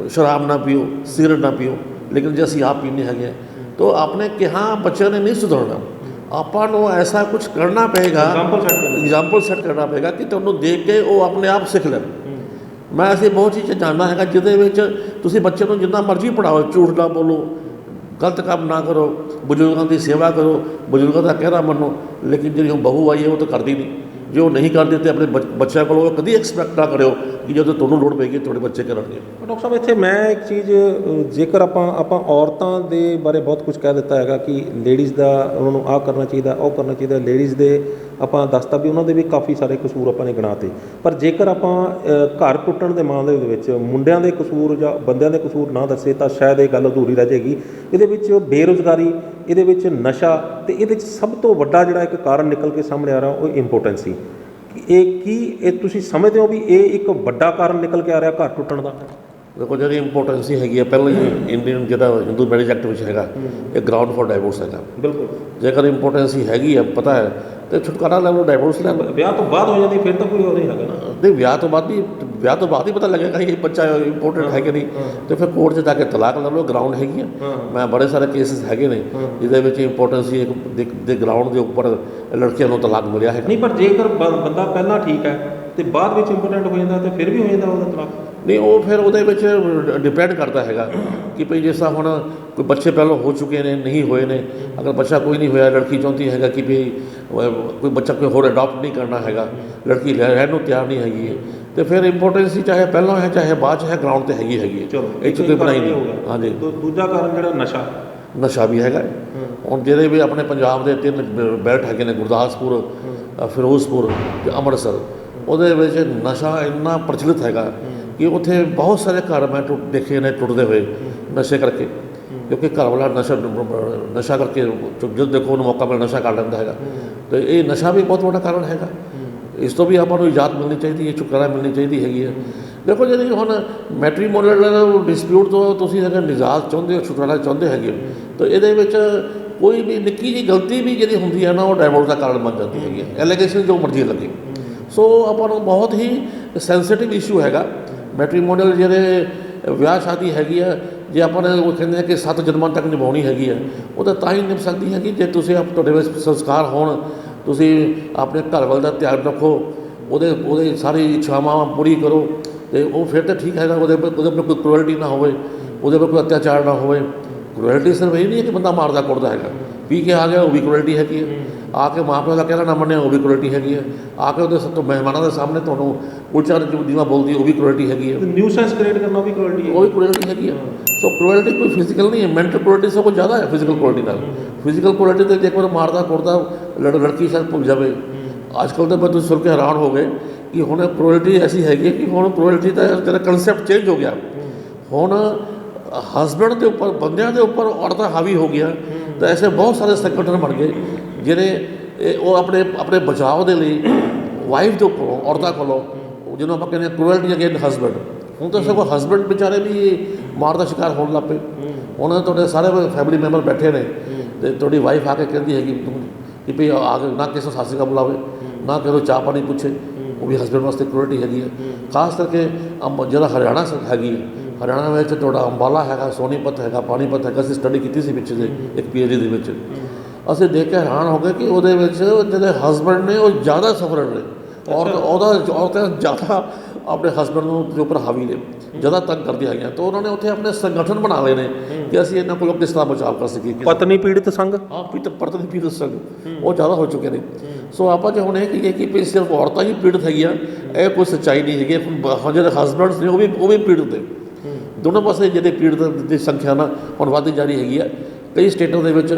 ਸ਼ਰਾਬ ਨਾ ਪੀਓ, ਸਿਗਰਟ ਨਾ ਪੀਓ, ਲੇਕਿਨ ਜੇ ਅਸੀਂ ਆਪ ਪੀਂਦੇ ਹੈਗੇ ਤਾਂ ਆਪਣੇ ਕਿਹਾ ਬੱਚਿਆਂ ਨੇ ਨਹੀਂ ਸੁਧਰਨਾ। ਆਪਾਂ ਨੂੰ ਐਸਾ ਕੁਝ ਕਰਨਾ ਪਏਗਾ, ਐਗਜ਼ਾਮਪਲ ਸੈੱਟ ਕਰਨਾ ਪਏਗਾ ਕਿ ਤੁਹਾਨੂੰ ਦੇਖ ਕੇ ਉਹ ਆਪਣੇ ਆਪ ਸਿੱਖ ਲੈਣ। ਮੈਂ ਅਸੀਂ ਬਹੁਤ ਚੀਜ਼ਾਂ ਜਾਣਦਾ ਹੈਗਾ ਜਿਹਦੇ ਵਿੱਚ ਤੁਸੀਂ ਬੱਚੇ ਨੂੰ ਜਿੰਨਾ ਮਰਜ਼ੀ ਪੜ੍ਹਾਓ, ਝੂਠ ਨਾ ਬੋਲੋ, ਗਲਤ ਕੰਮ ਨਾ ਕਰੋ, ਬਜ਼ੁਰਗਾਂ ਦੀ ਸੇਵਾ ਕਰੋ, ਬਜ਼ੁਰਗਾਂ ਦਾ ਕਹਿਣਾ ਮੰਨੋ, ਲੇਕਿਨ ਜਿਹੜੀ ਹੁਣ ਬਹੂ ਆਈ ਹੈ ਉਹ ਤਾਂ ਕਰਦੀ ਨਹੀਂ। ਜੇ ਉਹ ਨਹੀਂ ਕਰਦੇ ਤਾਂ ਆਪਣੇ ਬੱਚਿਆਂ ਕੋਲੋਂ ਕਦੀ ਐਕਸਪੈਕਟ ਨਾ ਕਰਿਓ ਕਿ ਜਦੋਂ ਤੁਹਾਨੂੰ ਲੋੜ ਪਏਗੀ ਤੁਹਾਡੇ ਬੱਚੇ ਕਰਨਗੇ। ਡਾਕਟਰ ਸਾਹਿਬ, ਇੱਥੇ ਮੈਂ ਇੱਕ ਚੀਜ਼, ਜੇਕਰ ਆਪਾਂ ਔਰਤਾਂ ਦੇ ਬਾਰੇ ਬਹੁਤ ਕੁਝ ਕਹਿ ਦਿੱਤਾ ਹੈਗਾ ਕਿ ਲੇਡੀਜ਼ ਦਾ ਉਹਨਾਂ ਨੂੰ ਆਹ ਕਰਨਾ ਚਾਹੀਦਾ, ਉਹ ਕਰਨਾ ਚਾਹੀਦਾ, ਲੇਡੀਜ਼ ਦੇ ਆਪਾਂ ਦੱਸਤਾ ਵੀ ਉਹਨਾਂ ਦੇ ਵੀ ਕਾਫੀ ਸਾਰੇ ਕਸੂਰ ਆਪਾਂ ਨੇ ਗਿਣਾਤੇ। ਪਰ ਜੇਕਰ ਆਪਾਂ ਘਰ ਟੁੱਟਣ ਦੇ ਮਾਮਲੇ ਦੇ ਵਿੱਚ ਮੁੰਡਿਆਂ ਦੇ ਕਸੂਰ ਜਾਂ ਬੰਦਿਆਂ ਦੇ ਕਸੂਰ ਨਾ ਦੱਸੇ ਤਾਂ ਸ਼ਾਇਦ ਇਹ ਗੱਲ ਅਧੂਰੀ ਰਹਿ ਜਾਏਗੀ। ਇਹਦੇ ਵਿੱਚ ਬੇਰੁਜ਼ਗਾਰੀ, ਇਹਦੇ ਵਿੱਚ ਨਸ਼ਾ, ਅਤੇ ਇਹਦੇ 'ਚ ਸਭ ਤੋਂ ਵੱਡਾ ਜਿਹੜਾ ਇੱਕ ਕਾਰਨ ਨਿਕਲ ਕੇ ਸਾਹਮਣੇ ਆ ਰਿਹਾ ਉਹ ਇੰਪੋਰਟੈਂਸੀ। ਇਹ ਤੁਸੀਂ ਸਮਝਦੇ ਹੋ ਵੀ ਇਹ ਇੱਕ ਵੱਡਾ ਕਾਰਨ ਨਿਕਲ ਕੇ ਆ ਰਿਹਾ ਘਰ ਟੁੱਟਣ ਦਾ? ਦੇਖੋ, ਜਿਹੜੀ ਇੰਪੋਰਟੈਂਸੀ ਹੈਗੀ ਹੈ, ਪਹਿਲਾਂ ਹੀ ਇੰਡੀਅਨ ਜਿਹੜਾ ਹਿੰਦੂ ਮੈਰਿਜ ਐਕਟ ਵਿੱਚ ਹੈਗਾ, ਇਹ ਗਰਾਊਂਡ ਫॉर ਡਾਈਵੋਰਸ ਹੈਗਾ। ਬਿਲਕੁਲ, ਜੇਕਰ ਇੰਪੋਰਟੈਂਸੀ ਹੈਗੀ ਹੈ, ਪਤਾ ਹੈ, ਅਤੇ ਛੁਟਕਾਰਾ ਲੈ ਲਓ, ਡਾਈਵੋਰਸ ਲੈ ਲਓ। ਵਿਆਹ ਤੋਂ ਬਾਅਦ ਹੋ ਜਾਂਦੀ ਫਿਰ ਤਾਂ ਕੋਈ ਹੋ ਨਹੀਂ ਹੈਗਾ ਨਾ। ਨਹੀਂ, ਵਿਆਹ ਤੋਂ ਬਾਅਦ ਹੀ ਪਤਾ ਲੱਗੇਗਾ ਇਹ ਬੱਚਾ ਇੰਪੋਰਟੈਂਟ ਹੈ ਕਿ ਨਹੀਂ, ਅਤੇ ਫਿਰ ਕੋਰਟ 'ਚ ਜਾ ਕੇ ਤਲਾਕ ਲੈ ਲਓ, ਗਰਾਊਂਡ ਹੈਗੀ ਆ। ਮੈਂ ਬੜੇ ਸਾਰੇ ਕੇਸਿਸ ਹੈਗੇ ਨੇ ਜਿਹਦੇ ਵਿੱਚ ਇੰਪੋਰਟੈਂਸੀ ਦੇ ਗਰਾਊਂਡ ਦੇ ਉੱਪਰ ਲੜਕੀਆਂ ਨੂੰ ਤਲਾਕ ਮਿਲਿਆ ਹੈ। ਨਹੀਂ, ਪਰ ਜੇਕਰ ਬੰਦਾ ਪਹਿਲਾਂ ਠੀਕ ਹੈ ਅਤੇ ਬਾਅਦ ਵਿੱਚ ਇੰਪੋਰਟੈਂਟ ਹੋ ਜਾਂਦਾ ਤਾਂ ਫਿਰ ਵੀ ਹੋ ਜਾਂਦਾ ਉਹਦਾ ਤਲਾਕ? ਨਹੀਂ, ਉਹ ਫਿਰ ਉਹਦੇ ਵਿੱਚ ਡਿਪੈਂਡ ਕਰਦਾ ਹੈਗਾ ਕਿ ਭਈ ਜਿਸ ਤਰ੍ਹਾਂ ਹੁਣ ਕੋਈ ਬੱਚੇ ਪਹਿਲਾਂ ਹੋ ਚੁੱਕੇ ਨੇ, ਨਹੀਂ ਹੋਏ ਨੇ, ਅਗਰ ਬੱਚਾ ਕੋਈ ਨਹੀਂ ਹੋਇਆ, ਲੜਕੀ ਚਾਹੁੰਦੀ ਹੈਗਾ ਕਿ ਭਈ ਕੋਈ ਬੱਚਾ ਕੋਈ ਹੋਰ ਅਡਾਪਟ ਨਹੀਂ ਕਰਨਾ ਹੈਗਾ, ਲੜਕੀ ਰਹਿਣ ਨੂੰ ਤਿਆਰ ਨਹੀਂ ਹੈਗੀ ਹੈ, ਅਤੇ ਫਿਰ ਇੰਪੋਰਟੈਂਸੀ ਚਾਹੇ ਪਹਿਲਾਂ ਹੈ ਚਾਹੇ ਬਾਅਦ 'ਚ ਹੈ, ਗਰਾਊਂਡ 'ਤੇ ਹੈਗੀ ਹੈ। ਚਲੋ, ਇਹ 'ਚ ਕੋਈ ਬਣਾਈ ਨਹੀਂ। ਹਾਂਜੀ, ਦੂਜਾ ਕਾਰਨ ਜਿਹੜਾ ਨਸ਼ਾ ਵੀ ਹੈਗਾ। ਹੁਣ ਜਿਹੜੇ ਵੀ ਆਪਣੇ ਪੰਜਾਬ ਦੇ 3 ਬੈਲਟ ਹੈਗੇ ਨੇ, ਗੁਰਦਾਸਪੁਰ, ਫਿਰੋਜ਼ਪੁਰ ਅਤੇ ਅੰਮ੍ਰਿਤਸਰ, ਉਹਦੇ ਵਿੱਚ ਨਸ਼ਾ ਇੰਨਾ ਪ੍ਰਚਲਿਤ ਹੈਗਾ ਕਿ ਉੱਥੇ ਬਹੁਤ ਸਾਰੇ ਘਰ ਮੈਂ ਦੇਖੇ ਨੇ ਟੁੱਟਦੇ ਹੋਏ ਨਸ਼ੇ ਕਰਕੇ, ਕਿਉਂਕਿ ਘਰ ਵਾਲਾ ਨਸ਼ਾ ਕਰਕੇ ਜਦੋਂ ਦੇਖੋ ਉਹਨੂੰ ਮੌਕਾ ਮਿਲੇ ਨਸ਼ਾ ਕਰ ਲੈਂਦਾ ਹੈਗਾ। ਅਤੇ ਇਹ ਨਸ਼ਾ ਵੀ ਬਹੁਤ ਵੱਡਾ ਕਾਰਨ ਹੈਗਾ। ਇਸ ਤੋਂ ਵੀ ਆਪਾਂ ਨੂੰ ਇਜਾਜ਼ਤ ਮਿਲਣੀ ਚਾਹੀਦੀ ਹੈ, ਛੁਟਕਾਰਾ ਮਿਲਣੀ ਚਾਹੀਦੀ ਹੈਗੀ ਹੈ। ਦੇਖੋ, ਜਿਹੜੀ ਹੁਣ ਮੈਟਰੀਮੋਨੀਅਲ ਡਿਸਪਿਊਟ ਤੋਂ ਤੁਸੀਂ ਅਗਰ ਨਿਜਾਤ ਚਾਹੁੰਦੇ ਹੋ, ਛੁਟਕਾਰਾ ਚਾਹੁੰਦੇ ਹੈਗੇ, ਤਾਂ ਇਹਦੇ ਵਿੱਚ ਕੋਈ ਵੀ ਨਿੱਕੀ ਜਿਹੀ ਗਲਤੀ ਵੀ ਜਿਹੜੀ ਹੁੰਦੀ ਹੈ ਨਾ, ਉਹ ਡਾਈਵੋਰਸ ਦਾ ਕਾਰਨ ਬਣ ਜਾਂਦੀ ਹੈਗੀ ਹੈ। ਐਲੀਗੇਸ਼ਨ ਜੋ ਮਰਜ਼ੀ ਲੱਗੇ। ਸੋ ਆਪਾਂ ਨੂੰ ਬਹੁਤ ਹੀ ਸੈਂਸਿਟਿਵ ਇਸ਼ੂ ਹੈਗਾ ਮੈਟਰੀਮੋਨੀਅਲ। ਜਿਹੜੇ ਵਿਆਹ ਸ਼ਾਦੀ ਹੈਗੀ ਆ, ਜੇ ਆਪਾਂ ਨੇ ਉਹ ਕਹਿੰਦੇ ਆ ਕਿ 7 ਜਨਮਾਂ ਤੱਕ ਨਿਭਾਉਣੀ ਹੈਗੀ ਆ, ਉਹ ਤਾਂ ਹੀ ਨਿਭ ਸਕਦੀ ਹੈ ਕਿ ਜੇ ਤੁਸੀਂ ਤੁਹਾਡੇ ਵਿੱਚ ਸੰਸਕਾਰ ਹੋਣ, ਤੁਸੀਂ ਆਪਣੇ ਘਰ ਵਾਲੇ ਦਾ ਧਿਆਨ ਰੱਖੋ, ਉਹਦੇ ਸਾਰੀ ਇੱਛਾਵਾਂ ਪੂਰੀ ਕਰੋ, ਅਤੇ ਉਹ ਫਿਰ ਤਾਂ ਠੀਕ ਹੈਗਾ। ਉਹਦੇ ਪਰ ਕੋਈ ਕਰੂਅਲਟੀ ਨਾ ਹੋਵੇ, ਉਹਦੇ ਪਰ ਕੋਈ ਅਤਿਆਚਾਰ ਨਾ ਹੋਵੇ। ਕਰੂਅਲਟੀ ਸਿਰਫ ਇਹ ਨਹੀਂ ਹੈ ਕਿ ਬੰਦਾ ਮਾਰਦਾ ਕੁੱਟਦਾ ਹੈਗਾ, ਪੀ ਕੇ ਆ ਗਿਆ, ਉਹ ਵੀ ਕਰੂਅਲਟੀ ਹੈਗੀ ਹੈ। ਆ ਕੇ ਮਾਂ ਪਿਓ ਦਾ ਕਹਿਣਾ ਨਾ ਮੰਨਿਆ, ਉਹ ਵੀ ਕਰੂਅਲਟੀ ਹੈਗੀ ਹੈ। ਆ ਕੇ ਉਹਦੇ ਸਭ ਤੋਂ ਮਹਿਮਾਨਾਂ ਦੇ ਸਾਹਮਣੇ ਤੁਹਾਨੂੰ ਉਲਟਾ ਨੀਵਾਂ ਬੋਲਦੀ, ਉਹ ਵੀ ਕਰੂਅਲਟੀ ਹੈਗੀ ਹੈ। ਨਿਊਸੈਂਸ ਕ੍ਰੀਏਟ ਕਰਨਾ, ਉਹ ਵੀ ਕਰੂਅਲਟੀ ਹੈ। ਉਹ ਵੀ ਕਰੂਅਲਟੀ ਹੈਗੀ ਹੈ। ਸੋ ਕਰੂਅਲਟੀ ਕੋਈ ਫਿਜ਼ੀਕਲ ਨਹੀਂ ਹੈ, ਮੈਂਟਲ ਕਰੂਅਲਟੀ ਸਭ ਕੁਝ ਜ਼ਿਆਦਾ ਹੈ ਫਿਜ਼ੀਕਲ ਕਰੂਅਲਟੀ ਨਾਲ। ਫਿਜ਼ੀਕਲ ਕਰੂਅਲਟੀ 'ਤੇ ਜੇ ਇੱਕ ਵਾਰ ਮਾਰਦਾ ਕੁੱਟਦਾ ਲੜਕੀ ਸ਼ਾਇਦ ਭੁੱਲ ਜਾਵੇ। ਅੱਜ ਕੱਲ੍ਹ ਤਾਂ ਤੁਸੀਂ ਸੁਣ ਕੇ ਹੈਰਾਨ ਹੋ ਗਏ ਕਿ ਹੁਣ ਕ੍ਰੂਅਲਟੀ ਐਸੀ ਹੈਗੀ ਕਿ ਹੁਣ ਕ੍ਰੂਅਲਟੀ ਦਾ ਜਿਹੜਾ ਕਨਸੈਪਟ ਚੇਂਜ ਹੋ ਗਿਆ। ਹੁਣ ਹਸਬੈਂਡ ਦੇ ਉੱਪਰ, ਬੰਦਿਆਂ ਦੇ ਉੱਪਰ ਔਰਤਾਂ ਹਾਵੀ ਹੋ ਗਿਆ। ਤਾਂ ਐਸੇ ਬਹੁਤ ਸਾਰੇ ਸੰਗਠਨ ਬਣ ਗਏ ਜਿਹੜੇ ਉਹ ਆਪਣੇ ਬਚਾਅ ਦੇ ਲਈ ਵਾਈਫ ਦੇ ਉੱਪਰੋਂ, ਔਰਤਾਂ ਕੋਲੋਂ, ਜਿਹਨੂੰ ਆਪਾਂ ਕਹਿੰਦੇ ਕ੍ਰੂਅਲਟੀ ਅਗੇਨ ਹਸਬੈਂਡ, ਹੁਣ ਤਾਂ ਸਗੋਂ ਹਸਬੈਂਡ ਵਿਚਾਰੇ ਵੀ ਮਾਰ ਦਾ ਸ਼ਿਕਾਰ ਹੋਣ ਲੱਗ ਪਏ। ਹੁਣ ਤੁਹਾਡੇ ਸਾਰੇ ਫੈਮਿਲੀ ਮੈਂਬਰ ਬੈਠੇ ਨੇ ਅਤੇ ਤੁਹਾਡੀ ਵਾਈਫ ਆ ਕੇ ਕਹਿੰਦੀ ਹੈਗੀ ਕਿ ਭਈ ਆ ਕੇ ਨਾ ਕਿਸੇ ਸਤਿ ਸ਼੍ਰੀ ਅਕਾਲ ਬੁਲਾਵੇ, ਨਾ ਕਿਸੇ ਨੂੰ ਚਾਹ ਪਾਣੀ ਪੁੱਛੇ, ਉਹ ਵੀ ਹਸਬੈਂਡ ਵਾਸਤੇ ਕ੍ਰੂਅਲਟੀ ਹੈਗੀ ਹੈ। ਖਾਸ ਕਰਕੇ ਜਿਹੜਾ ਹਰਿਆਣਾ ਹੈਗੀ, ਹਰਿਆਣਾ ਵਿੱਚ ਤੁਹਾਡਾ ਅੰਬਾਲਾ ਹੈਗਾ, ਸੋਨੀਪਤ ਹੈਗਾ, ਪਾਣੀਪਤ ਹੈਗਾ। ਅਸੀਂ ਸਟੱਡੀ ਕੀਤੀ ਸੀ ਪਿੱਛੇ ਜਿਹੇ ਇੱਕ PhD ਦੇ ਵਿੱਚ। ਅਸੀਂ ਦੇਖ ਕੇ ਹੈਰਾਨ ਹੋ ਗਏ ਕਿ ਉਹਦੇ ਵਿੱਚ ਜਿਹੜੇ ਹਸਬੈਂਡ ਨੇ ਉਹ ਜ਼ਿਆਦਾ ਸਫਰਰ ਨੇ, ਔਰਤਾਂ ਜ਼ਿਆਦਾ ਆਪਣੇ ਹਸਬੈਂਡ ਨੂੰ ਦੇ ਉੱਪਰ ਹਾਵੀ ਨੇ, ਜ਼ਿਆਦਾ ਤੰਗ ਕਰਦੀਆਂ ਹੈਗੀਆਂ। ਤਾਂ ਉਹਨਾਂ ਨੇ ਉੱਥੇ ਆਪਣੇ ਸੰਗਠਨ ਬਣਾ ਲਏ ਨੇ ਕਿ ਅਸੀਂ ਇਹਨਾਂ ਕੋਲੋਂ ਕਿਸ ਤਰ੍ਹਾਂ ਬਚਾਅ ਕਰ ਸਕੀਏ। ਪਤਨੀ ਪੀੜਤ ਸੰਘ, ਹਾਂ, ਪਤਨੀ ਪੀੜਤ ਸੰਘ, ਉਹ ਜ਼ਿਆਦਾ ਹੋ ਚੁੱਕੇ ਨੇ। ਸੋ ਆਪਾਂ ਜੇ ਹੁਣ ਇਹ ਕਹੀਏ ਕਿ ਵੀ ਸਿਰਫ ਔਰਤਾਂ ਹੀ ਪੀੜਤ ਹੈਗੀਆਂ, ਇਹ ਕੋਈ ਸੱਚਾਈ ਨਹੀਂ ਹੈਗੀ। ਹੁਣ ਜਿਹੜੇ ਹਸਬੈਂਡਸ ਨੇ ਉਹ ਵੀ ਪੀੜਤ ਨੇ। ਦੋਨੋਂ ਪਾਸੇ ਜਿਹੜੇ ਪੀੜਤ ਦੀ ਸੰਖਿਆ ਨਾ ਹੁਣ ਵੱਧਦੀ ਜਾ ਰਹੀ ਹੈਗੀ ਹੈ। ਕਈ ਸਟੇਟਾਂ ਦੇ ਵਿੱਚ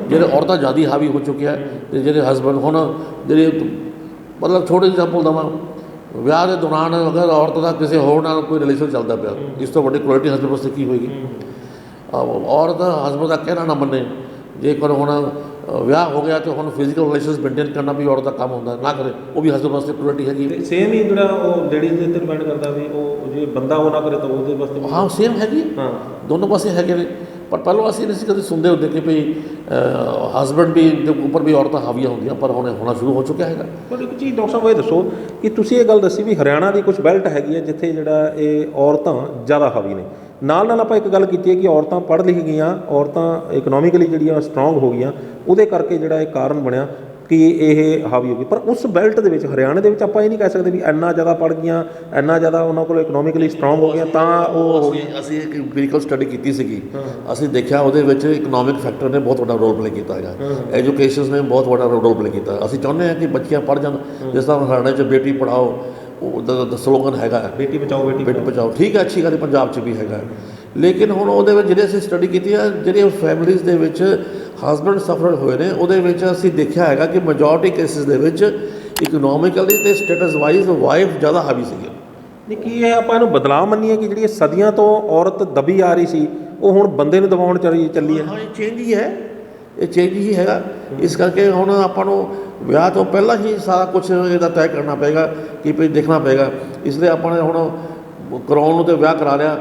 ਜਿਹੜੇ ਔਰਤਾਂ ਜ਼ਿਆਦਾ ਹਾਵੀ ਹੋ ਚੁੱਕੀਆਂ ਅਤੇ ਜਿਹੜੇ ਹਸਬੈਂਡ ਹੁਣ ਜਿਹੜੇ ਮਤਲਬ ਛੋਟੇ ਜਿਹੇ ਬੋਲਦਾ ਵਾਂ, ਵਿਆਹ ਦੇ ਦੌਰਾਨ ਅਗਰ ਔਰਤ ਦਾ ਕਿਸੇ ਹੋਰ ਨਾਲ ਕੋਈ ਰਿਲੇਸ਼ਨ ਚੱਲਦਾ ਪਿਆ, ਇਸ ਤੋਂ ਵੱਡੀ ਕ੍ਰੂਅਲਟੀ ਹਸਬੈਂਡ ਵਾਸਤੇ ਕੀ ਹੋਏਗੀ। ਔਰਤ ਹਸਬੈਂਡ ਦਾ ਕਹਿਣਾ ਨਾ ਮੰਨੇ, ਜੇਕਰ ਹੁਣ ਵਿਆਹ ਹੋ ਗਿਆ ਤਾਂ ਹੁਣ ਫਿਜ਼ੀਕਲ ਰਿਲੇਸ਼ਨਸ ਮੇਨਟੇਨ ਕਰਨਾ ਵੀ ਔਰਤ ਦਾ ਕੰਮ ਹੁੰਦਾ, ਨਾ ਕਰੇ, ਉਹ ਵੀ ਹਸਬੈਂਡ ਵਾਸਤੇ ਕ੍ਰੂਅਲਟੀ ਹੈਗੀ ਹੈ। ਸੇਮ ਹੀ ਜਿਹੜਾ ਉਹ ਲੇਡੀਜ਼ ਦੇ ਉੱਤੇ ਡਿਪੈਂਡ ਕਰਦਾ ਵੀ ਉਹ ਜੇ ਬੰਦਾ ਉਹ ਨਾ ਕਰੇ ਤਾਂ ਉਹਦੇ ਵਾਸਤੇ, ਹਾਂ ਸੇਮ ਹੈਗੀ। ਹਾਂ, ਦੋਨੋਂ ਪਾਸੇ ਹੈਗੇ ਨੇ। ਪਰ ਪਹਿਲਾਂ ਅਸੀਂ ਨਹੀਂ ਸੀ ਕਦੇ ਸੁਣਦੇ ਹੁੰਦੇ ਕਿ ਭਈ ਹਸਬੈਂਡ ਵੀ ਦੇ ਉੱਪਰ ਵੀ ਔਰਤਾਂ ਹਾਵੀਆਂ ਹੁੰਦੀਆਂ, ਪਰ ਹੁਣ ਹੋਣਾ ਸ਼ੁਰੂ ਹੋ ਚੁੱਕਿਆ ਹੈਗਾ। ਪਰ ਇੱਕ ਚੀਜ਼ ਡਾਕਟਰ ਸਾਹਿਬ ਇਹ ਦੱਸੋ ਕਿ ਤੁਸੀਂ ਇਹ ਗੱਲ ਦੱਸੀ ਵੀ ਹਰਿਆਣਾ ਦੀ ਕੁਝ ਬੈਲਟ ਹੈਗੀ ਹੈ ਜਿੱਥੇ ਜਿਹੜਾ ਇਹ ਔਰਤਾਂ ਜ਼ਿਆਦਾ ਹਾਵੀ ਨੇ। ਨਾਲ ਆਪਾਂ ਇੱਕ ਗੱਲ ਕੀਤੀ ਹੈ ਕਿ ਔਰਤਾਂ ਪੜ੍ਹ ਲਿਖ ਗਈਆਂ, ਔਰਤਾਂ ਇਕਨੋਮਿਕਲੀ ਜਿਹੜੀਆਂ ਸਟਰੋਂਗ ਹੋ ਗਈਆਂ, ਉਹਦੇ ਕਰਕੇ ਜਿਹੜਾ ਇਹ ਕਾਰਨ ਬਣਿਆ ਕਿ ਇਹ ਹਾਵੀ ਹੋ ਗਈ। ਪਰ ਉਸ ਬੈਲਟ ਦੇ ਵਿੱਚ, ਹਰਿਆਣੇ ਦੇ ਵਿੱਚ, ਆਪਾਂ ਇਹ ਨਹੀਂ ਕਹਿ ਸਕਦੇ ਵੀ ਇੰਨਾ ਜ਼ਿਆਦਾ ਪੜ੍ਹ ਗਈਆਂ, ਇੰਨਾ ਜ਼ਿਆਦਾ ਉਹਨਾਂ ਕੋਲ ਇਕਨੋਮਿਕਲੀ ਸਟਰੋਂਗ ਹੋ ਗਈਆਂ ਤਾਂ ਉਹ ਹੋ ਗਈਆਂ। ਅਸੀਂ ਇੱਕ ਇੰਪੀਰੀਕਲ ਸਟੱਡੀ ਕੀਤੀ ਸੀਗੀ। ਅਸੀਂ ਦੇਖਿਆ ਉਹਦੇ ਵਿੱਚ ਇਕਨੋਮਿਕ ਫੈਕਟਰ ਨੇ ਬਹੁਤ ਵੱਡਾ ਰੋਲ ਪਲੇ ਕੀਤਾ ਹੈਗਾ, ਐਜੂਕੇਸ਼ਨ ਨੇ ਬਹੁਤ ਵੱਡਾ ਰੋਲ ਪਲੇ ਕੀਤਾ। ਅਸੀਂ ਚਾਹੁੰਦੇ ਹਾਂ ਕਿ ਬੱਚੀਆਂ ਪੜ੍ਹ ਜਾਣ। ਜਿਸ ਤਰ੍ਹਾਂ ਹਰਿਆਣੇ 'ਚ ਬੇਟੀ ਪੜ੍ਹਾਓ ਉਹਦਾ ਸਲੋਗਨ ਹੈਗਾ, ਬੇਟੀ ਬਚਾਓ ਬੇਟੀ ਬਚਾਓ। ਠੀਕ ਹੈ, ਅੱਛੀ ਗੱਲ ਹੈ, ਪੰਜਾਬ 'ਚ ਵੀ ਹੈਗਾ। ਲੇਕਿਨ ਹੁਣ ਉਹਦੇ ਵਿੱਚ ਜਿਹੜੇ ਅਸੀਂ ਸਟੱਡੀ ਕੀਤੀ ਹੈ, ਜਿਹੜੀਆਂ ਫੈਮਿਲੀਜ਼ ਦੇ ਵਿੱਚ ਹਸਬੈਂਡ ਸਫਰ ਹੋਏ ਨੇ, ਉਹਦੇ ਵਿੱਚ ਅਸੀਂ ਦੇਖਿਆ ਹੈਗਾ ਕਿ ਮੈਜੋਰਟੀ ਕੇਸਿਸ ਦੇ ਵਿੱਚ ਇਕਨੋਮਿਕਲੀ ਅਤੇ ਸਟੇਟਸ ਵਾਈਜ਼ ਵਾਈਫ ਜ਼ਿਆਦਾ ਹਾਵੀ ਸੀਗੀ। ਨਹੀਂ, ਕੀ ਇਹ ਆਪਾਂ ਇਹਨੂੰ ਬਦਲਾਅ ਮੰਨੀਏ ਕਿ ਜਿਹੜੀ ਸਦੀਆਂ ਤੋਂ ਔਰਤ ਦਬੀ ਆ ਰਹੀ ਸੀ ਉਹ ਹੁਣ ਬੰਦੇ ਨੂੰ ਦਬਾਉਣ ਚੱਲੀ ਹੈ? ਹਾਂ, ਇਹ ਚੇਂਜ ਹੀ ਹੈ, ਇਹ ਚੇਂਜ ਹੀ ਹੈਗਾ। ਇਸ ਕਰਕੇ ਹੁਣ ਆਪਾਂ ਨੂੰ ਵਿਆਹ ਤੋਂ ਪਹਿਲਾਂ ਹੀ ਸਾਰਾ ਕੁਝ ਇਹਦਾ ਤੈਅ ਕਰਨਾ ਪਏਗਾ ਕਿ ਭਈ ਦੇਖਣਾ ਪਏਗਾ। ਇਸ ਲਈ ਆਪਾਂ ਨੇ ਹੁਣ ਕਰਾਉਣ ਨੂੰ ਤਾਂ ਵਿਆਹ ਕਰਾ ਲਿਆ,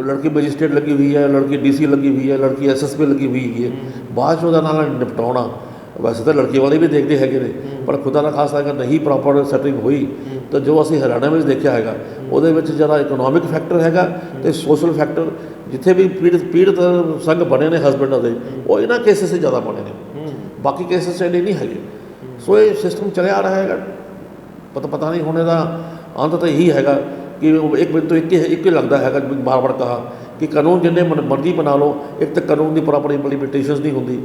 ਲੜਕੀ ਮੈਜਿਸਟਰੇਟ ਲੱਗੀ ਹੋਈ ਹੈ, ਲੜਕੀ DC ਲੱਗੀ ਹੋਈ ਹੈ, ਲੜਕੀ SSP ਲੱਗੀ ਹੋਈ ਹੈ। ਬਾਅਦ 'ਚ ਉਹਦਾ ਨਾਲ ਨਿਪਟਾਉਣਾ, ਵੈਸੇ ਤਾਂ ਲੜਕੀ ਵਾਲੇ ਵੀ ਦੇਖਦੇ ਹੈਗੇ ਨੇ, ਪਰ ਖੁਦਾ ਨਾ ਖਾਸਾ ਅਗਰ ਨਹੀਂ ਪ੍ਰੋਪਰ ਸੈਟਿੰਗ ਹੋਈ ਤਾਂ ਜੋ ਅਸੀਂ ਹਰਿਆਣਾ ਵਿੱਚ ਦੇਖਿਆ ਹੈਗਾ ਉਹਦੇ ਵਿੱਚ ਜਿਹੜਾ ਇਕਨੋਮਿਕ ਫੈਕਟਰ ਹੈਗਾ ਅਤੇ ਸੋਸ਼ਲ ਫੈਕਟਰ, ਜਿੱਥੇ ਵੀ ਪੀੜਤ ਸੰਘ ਬਣੇ ਨੇ ਹਸਬੈਂਡਾਂ ਦੇ, ਉਹ ਇਹਨਾਂ ਕੇਸਿਸ 'ਚ ਜ਼ਿਆਦਾ ਬਣੇ ਨੇ, ਬਾਕੀ ਕੇਸਿਸ 'ਚ ਨਹੀਂ ਹੈਗੇ। ਸੋ ਇਹ ਸਿਸਟਮ ਚੱਲਿਆ ਆ ਰਿਹਾ ਹੈਗਾ। ਪਤਾ ਨਹੀਂ ਹੁਣ ਇਹਦਾ ਅੰਤ ਤਾਂ ਇਹੀ ਹੈਗਾ ਕਿ ਇੱਕ ਮਿੰਟ ਤੋਂ ਇੱਕ ਹੀ ਲੱਗਦਾ ਹੈਗਾ। ਬਾਰ-ਬਾਰ ਕਹਾ ਕਿ ਕਾਨੂੰਨ ਜਿੰਨੇ ਮਰਜ਼ੀ ਬਣਾ ਲਓ, ਇੱਕ ਤਾਂ ਕਾਨੂੰਨ ਦੀ ਪ੍ਰੋਪਰ ਇੰਪਲੀਮੈਂਟੇਸ਼ਨ ਨਹੀਂ ਹੁੰਦੀ।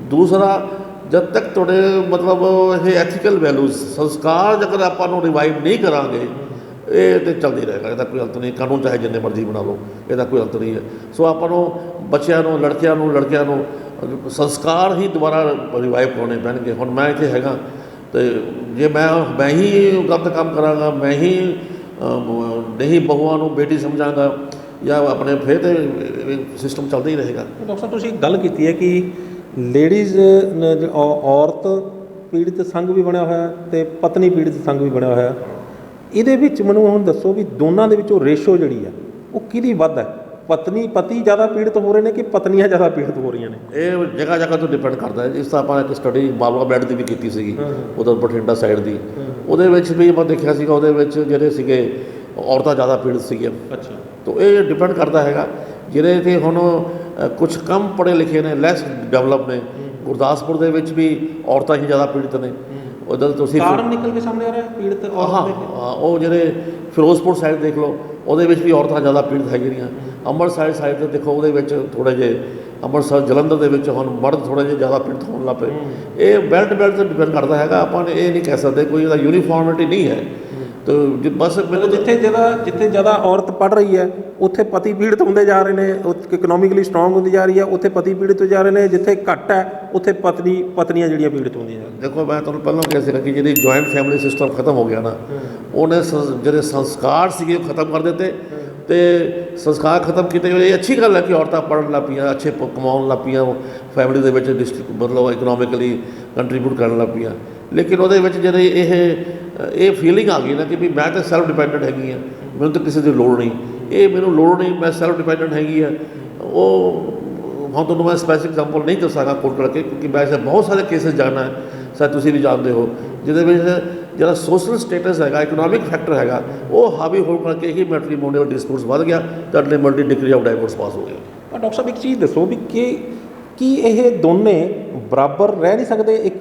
ਦੂਸਰਾ, ਜਦ ਤੱਕ ਤੁਹਾਡੇ ਮਤਲਬ ਇਹ ਐਥੀਕਲ ਵੈਲਿਊਜ਼, ਸੰਸਕਾਰ ਜੇਕਰ ਆਪਾਂ ਨੂੰ ਰਿਵਾਈਵ ਨਹੀਂ ਕਰਾਂਗੇ, ਇਹ ਤਾਂ ਚੱਲਦੀ ਰਹੇਗਾ। ਇਹਦਾ ਕੋਈ ਅੰਤ ਨਹੀਂ। ਕਾਨੂੰਨ ਚਾਹੇ ਜਿੰਨੇ ਮਰਜ਼ੀ ਬਣਾ ਲਓ, ਇਹਦਾ ਕੋਈ ਅੰਤ ਨਹੀਂ ਹੈ। ਸੋ ਆਪਾਂ ਨੂੰ ਬੱਚਿਆਂ ਨੂੰ, ਲੜਕਿਆਂ ਨੂੰ ਸੰਸਕਾਰ ਹੀ ਦੁਬਾਰਾ ਰਿਵਾਈਵ ਕਰਾਉਣੇ ਪੈਣਗੇ। ਹੁਣ ਮੈਂ ਇੱਥੇ ਹੈਗਾ ਅਤੇ ਜੇ ਮੈਂ ਹੀ ਗਲਤ ਕੰਮ ਕਰਾਂਗਾ, ਮੈਂ ਹੀ ਨਹੀਂ ਬਹੂਆਂ ਨੂੰ ਬੇਟੀ ਸਮਝਾਂਗਾ ਜਾਂ ਆਪਣੇ, ਫਿਰ ਤਾਂ ਸਿਸਟਮ ਚੱਲਦਾ ਹੀ ਰਹੇਗਾ। ਡਾਕਟਰ ਸਾਹਿਬ, ਤੁਸੀਂ ਗੱਲ ਕੀਤੀ ਹੈ ਕਿ ਲੇਡੀਜ਼ ਔਰਤ ਪੀੜਤ ਸੰਘ ਵੀ ਬਣਿਆ ਹੋਇਆ ਅਤੇ ਪਤਨੀ ਪੀੜਤ ਸੰਘ ਵੀ ਬਣਿਆ ਹੋਇਆ। ਇਹਦੇ ਵਿੱਚ ਮੈਨੂੰ ਹੁਣ ਦੱਸੋ ਵੀ ਦੋਨਾਂ ਦੇ ਵਿੱਚੋਂ ਰੇਸ਼ੋ ਜਿਹੜੀ ਆ ਉਹ ਕਿਹਦੀ ਵੱਧ ਹੈ? ਪਤੀ ਜ਼ਿਆਦਾ ਪੀੜਤ ਹੋ ਰਹੇ ਨੇ ਕਿ ਪਤਨੀਆਂ ਜ਼ਿਆਦਾ ਪੀੜਤ ਹੋ ਰਹੀਆਂ ਨੇ? ਇਹ ਜਗ੍ਹਾ ਤੋਂ ਡਿਪੈਂਡ ਕਰਦਾ ਹੈ। ਜਿਸ ਤਰ੍ਹਾਂ ਆਪਾਂ ਇੱਕ ਸਟੱਡੀ ਬਾਬਾ ਬੈਡ ਦੀ ਵੀ ਕੀਤੀ ਸੀਗੀ, ਉਧਰ ਬਠਿੰਡਾ ਸਾਈਡ ਦੀ, ਉਹਦੇ ਵਿੱਚ ਵੀ ਆਪਾਂ ਦੇਖਿਆ ਸੀਗਾ, ਉਹਦੇ ਵਿੱਚ ਜਿਹੜੇ ਸੀਗੇ ਔਰਤਾਂ ਜ਼ਿਆਦਾ ਪੀੜਤ ਸੀਗੀਆਂ। ਅੱਛਾ। ਤਾਂ ਇਹ ਡਿਪੈਂਡ ਕਰਦਾ ਹੈਗਾ। ਜਿਹੜੇ ਤੇ ਹੁਣ ਕੁਝ ਕਮ ਪੜ੍ਹੇ ਲਿਖੇ ਨੇ, ਲੈਸ ਡਿਵੈਲਪ ਨੇ, ਗੁਰਦਾਸਪੁਰ ਦੇ ਵਿੱਚ ਵੀ ਔਰਤਾਂ ਹੀ ਜ਼ਿਆਦਾ ਪੀੜਤ ਨੇ। ਉਧਰ ਤੁਸੀਂ ਕਾਰਨ ਨਿਕਲ ਕੇ ਸਾਹਮਣੇ ਆ ਰਿਹਾ ਪੀੜਤ ਔਰਤਾਂ ਦੇ। ਉਹ ਜਿਹੜੇ ਫਿਰੋਜ਼ਪੁਰ ਸਾਈਡ ਦੇਖ ਲਓ, ਉਹਦੇ ਵਿੱਚ ਵੀ ਔਰਤਾਂ ਜ਼ਿਆਦਾ ਪੀੜਤ ਹੈਗੀਆਂ। ਅੰਮ੍ਰਿਤਸਰ ਸਾਈਡ 'ਤੇ ਦੇਖੋ, ਉਹਦੇ ਵਿੱਚ ਥੋੜ੍ਹੇ ਜਿਹੇ, ਅੰਮ੍ਰਿਤਸਰ ਜਲੰਧਰ ਦੇ ਵਿੱਚ ਹੁਣ ਮਰਦ ਥੋੜ੍ਹੇ ਜਿਹੇ ਜ਼ਿਆਦਾ ਪੀੜਤ ਹੋਣ ਲੱਗ ਪਏ। ਇਹ ਬੈਲਟ 'ਤੇ ਡਿਪੈਂਡ ਕਰਦਾ ਹੈਗਾ। ਆਪਾਂ ਨੇ ਇਹ ਨਹੀਂ ਕਹਿ ਸਕਦੇ, ਕੋਈ ਇਹਦਾ ਯੂਨੀਫਾਰਮਿਟੀ ਨਹੀਂ ਹੈ। ਤੇ ਬਸ ਮੈਨੂੰ ਜਿੱਥੇ ਜ਼ਿਆਦਾ ਔਰਤ ਪੜ੍ਹ ਰਹੀ ਹੈ ਉੱਥੇ ਪਤੀ ਪੀੜਤ ਹੁੰਦੇ ਜਾ ਰਹੇ ਨੇ, ਇਕਨੋਮਿਕਲੀ ਸਟਰੋਂਗ ਹੁੰਦੀ ਜਾ ਰਹੀ ਹੈ, ਉੱਥੇ ਪਤੀ ਪੀੜਤ ਹੋ ਜਾ ਰਹੇ ਨੇ। ਜਿੱਥੇ ਘੱਟ ਹੈ ਉੱਥੇ ਪਤਨੀਆਂ ਜਿਹੜੀਆਂ ਪੀੜਤ ਹੁੰਦੀਆਂ। ਦੇਖੋ ਮੈਂ ਤੁਹਾਨੂੰ ਪਹਿਲਾਂ ਕਿਹਾ ਸੀਗਾ ਕਿ ਜਿਹੜੀ ਜੁਆਇੰਟ ਫੈਮਿਲੀ ਸਿਸਟਮ ਖਤਮ ਹੋ ਗਿਆ ਨਾ, ਉਹਨੇ ਜਿਹੜੇ ਸੰਸਕਾਰ ਸੀਗੇ ਉਹ ਖਤਮ ਕਰ ਦਿੱਤੇ। ਤੇ ਸੰਸਕਾਰ ਖਤਮ ਕੀਤੇ। ਇਹ ਅੱਛੀ ਗੱਲ ਹੈ ਕਿ ਔਰਤਾਂ ਪੜ੍ਹਨ ਲੱਗ ਪਈਆਂ, ਅੱਛੇ ਕਮਾਉਣ ਲੱਗ ਪਈਆਂ, ਫੈਮਿਲੀ ਦੇ ਵਿੱਚ ਮਤਲਬ ਇਕਨੋਮਿਕਲੀ ਕੰਟਰੀਬਿਊਟ ਕਰਨ ਲੱਗ ਪਈਆਂ। ਲੇਕਿਨ ਉਹਦੇ ਵਿੱਚ ਜਿਹੜੇ ਇਹ ਫੀਲਿੰਗ ਆ ਗਈ ਨਾ ਕਿ ਵੀ ਮੈਂ ਤਾਂ ਸੈਲਫ ਡਿਪੈਂਡੈਂਟ ਹੈਗੀ ਹਾਂ, ਮੈਨੂੰ ਤਾਂ ਕਿਸੇ ਦੀ ਲੋੜ ਨਹੀਂ, ਇਹ ਮੈਨੂੰ ਲੋੜ ਨਹੀਂ, ਮੈਂ ਸੈਲਫ ਡਿਪੈਂਡੈਂਟ ਹੈਗੀ ਆ। ਉਹ ਹੁਣ ਤੁਹਾਨੂੰ ਮੈਂ ਸਪੈਸੀਫਿਕ ਐਗਜ਼ਾਮਪਲ ਨਹੀਂ ਦੱਸਾਂਗਾ ਕੋਟ ਕਰਕੇ, ਕਿਉਂਕਿ ਮੈਂ ਐਸੇ ਬਹੁਤ ਸਾਰੇ ਕੇਸਿਸ ਜਾਣਨਾ ਹੈ, ਸ਼ਾਇਦ ਤੁਸੀਂ ਵੀ ਜਾਣਦੇ ਹੋ, ਜਿਹਦੇ ਵਿੱਚ ਜਿਹੜਾ ਸੋਸ਼ਲ ਸਟੇਟਸ ਹੈਗਾ, ਇਕਨੋਮਿਕ ਫੈਕਟਰ ਹੈਗਾ, ਉਹ ਹਾਵੀ ਹੋਣ ਕਰਕੇ ਹੀ ਮੈਟਰੀਮੋਨੀਅਲ ਡਿਸਪਿਊਟਸ ਵੱਧ ਗਿਆ ਤੇ ਅਨਲਿਮਿਟਿਡ ਡਿਗਰੀ ਆਫ ਡਾਈਵੋਰਸ ਪਾਸ ਹੋ ਗਿਆ। ਪਰ ਡਾਕਟਰ ਸਾਹਿਬ ਇੱਕ ਚੀਜ਼ ਦੱਸੋ ਵੀ ਕੀ ਇਹ ਦੋਨੇ ਬਰਾਬਰ ਰਹਿ ਨਹੀਂ ਸਕਦੇ, ਇੱਕ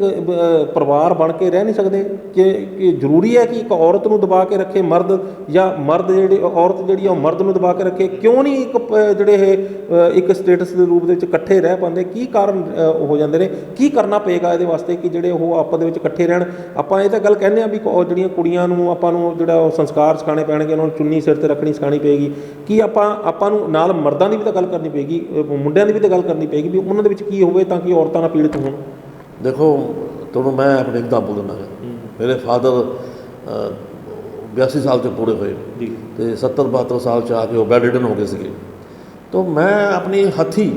ਪਰਿਵਾਰ ਬਣ ਕੇ ਰਹਿ ਨਹੀਂ ਸਕਦੇ? ਕਿ ਜ਼ਰੂਰੀ ਹੈ ਕਿ ਇੱਕ ਔਰਤ ਨੂੰ ਦਬਾ ਕੇ ਰੱਖੇ ਮਰਦ, ਜਾਂ ਮਰਦ ਔਰਤ ਜਿਹੜੀ ਆ ਉਹ ਮਰਦ ਨੂੰ ਦਬਾ ਕੇ ਰੱਖੇ? ਕਿਉਂ ਨਹੀਂ ਜਿਹੜੇ ਇਹ ਇੱਕ ਸਟੇਟਸ ਦੇ ਰੂਪ ਦੇ ਵਿੱਚ ਇਕੱਠੇ ਰਹਿ ਪਾਉਂਦੇ? ਕੀ ਕਾਰਨ ਹੋ ਜਾਂਦੇ ਨੇ? ਕੀ ਕਰਨਾ ਪਏਗਾ ਇਹਦੇ ਵਾਸਤੇ ਕਿ ਜਿਹੜੇ ਉਹ ਆਪਸ ਦੇ ਵਿੱਚ ਇਕੱਠੇ ਰਹਿਣ? ਆਪਾਂ ਇਹ ਤਾਂ ਗੱਲ ਕਹਿੰਦੇ ਹਾਂ ਵੀ ਜਿਹੜੀਆਂ ਕੁੜੀਆਂ ਨੂੰ ਆਪਾਂ ਨੂੰ ਜਿਹੜਾ ਉਹ ਸੰਸਕਾਰ ਸਿਖਾਉਣੇ ਪੈਣਗੇ, ਉਹਨਾਂ ਨੂੰ ਚੁੰਨੀ ਸਿਰ 'ਤੇ ਰੱਖਣੀ ਸਿਖਾਉਣੀ ਪਏਗੀ। ਕੀ ਆਪਾਂ ਨੂੰ ਨਾਲ ਮਰਦਾਂ ਦੀ ਵੀ ਤਾਂ ਗੱਲ ਕਰਨੀ ਪਏਗੀ, ਮੁੰਡਿਆਂ ਦੀ ਵੀ ਤਾਂ ਗੱਲ ਕਰਨੀ ਪਏਗੀ ਵੀ ਉਹਨਾਂ ਦੇ ਵਿੱਚ ਕੀ ਹੋਵੇ ਤਾਂ ਕਿ ਔਰਤਾਂ ਨਾਲ ਪੀੜਤ ਹੋਣ? ਦੇਖੋ ਤੁਹਾਨੂੰ ਮੈਂ ਆਪਣੇ ਐਗਜ਼ਾਮਪਲ ਦਿੰਦਾ ਹਾਂ। ਮੇਰੇ ਫਾਦਰ 82 ਸਾਲ 'ਚ ਪੂਰੇ ਹੋਏ ਜੀ, ਅਤੇ 70-72 ਸਾਲ 'ਚ ਆ ਕੇ ਉਹ ਬੈੱਡ ਰਿਡਨ ਹੋ ਗਏ ਸੀਗੇ। ਤਾਂ ਮੈਂ ਆਪਣੀ ਹੱਥੀਂ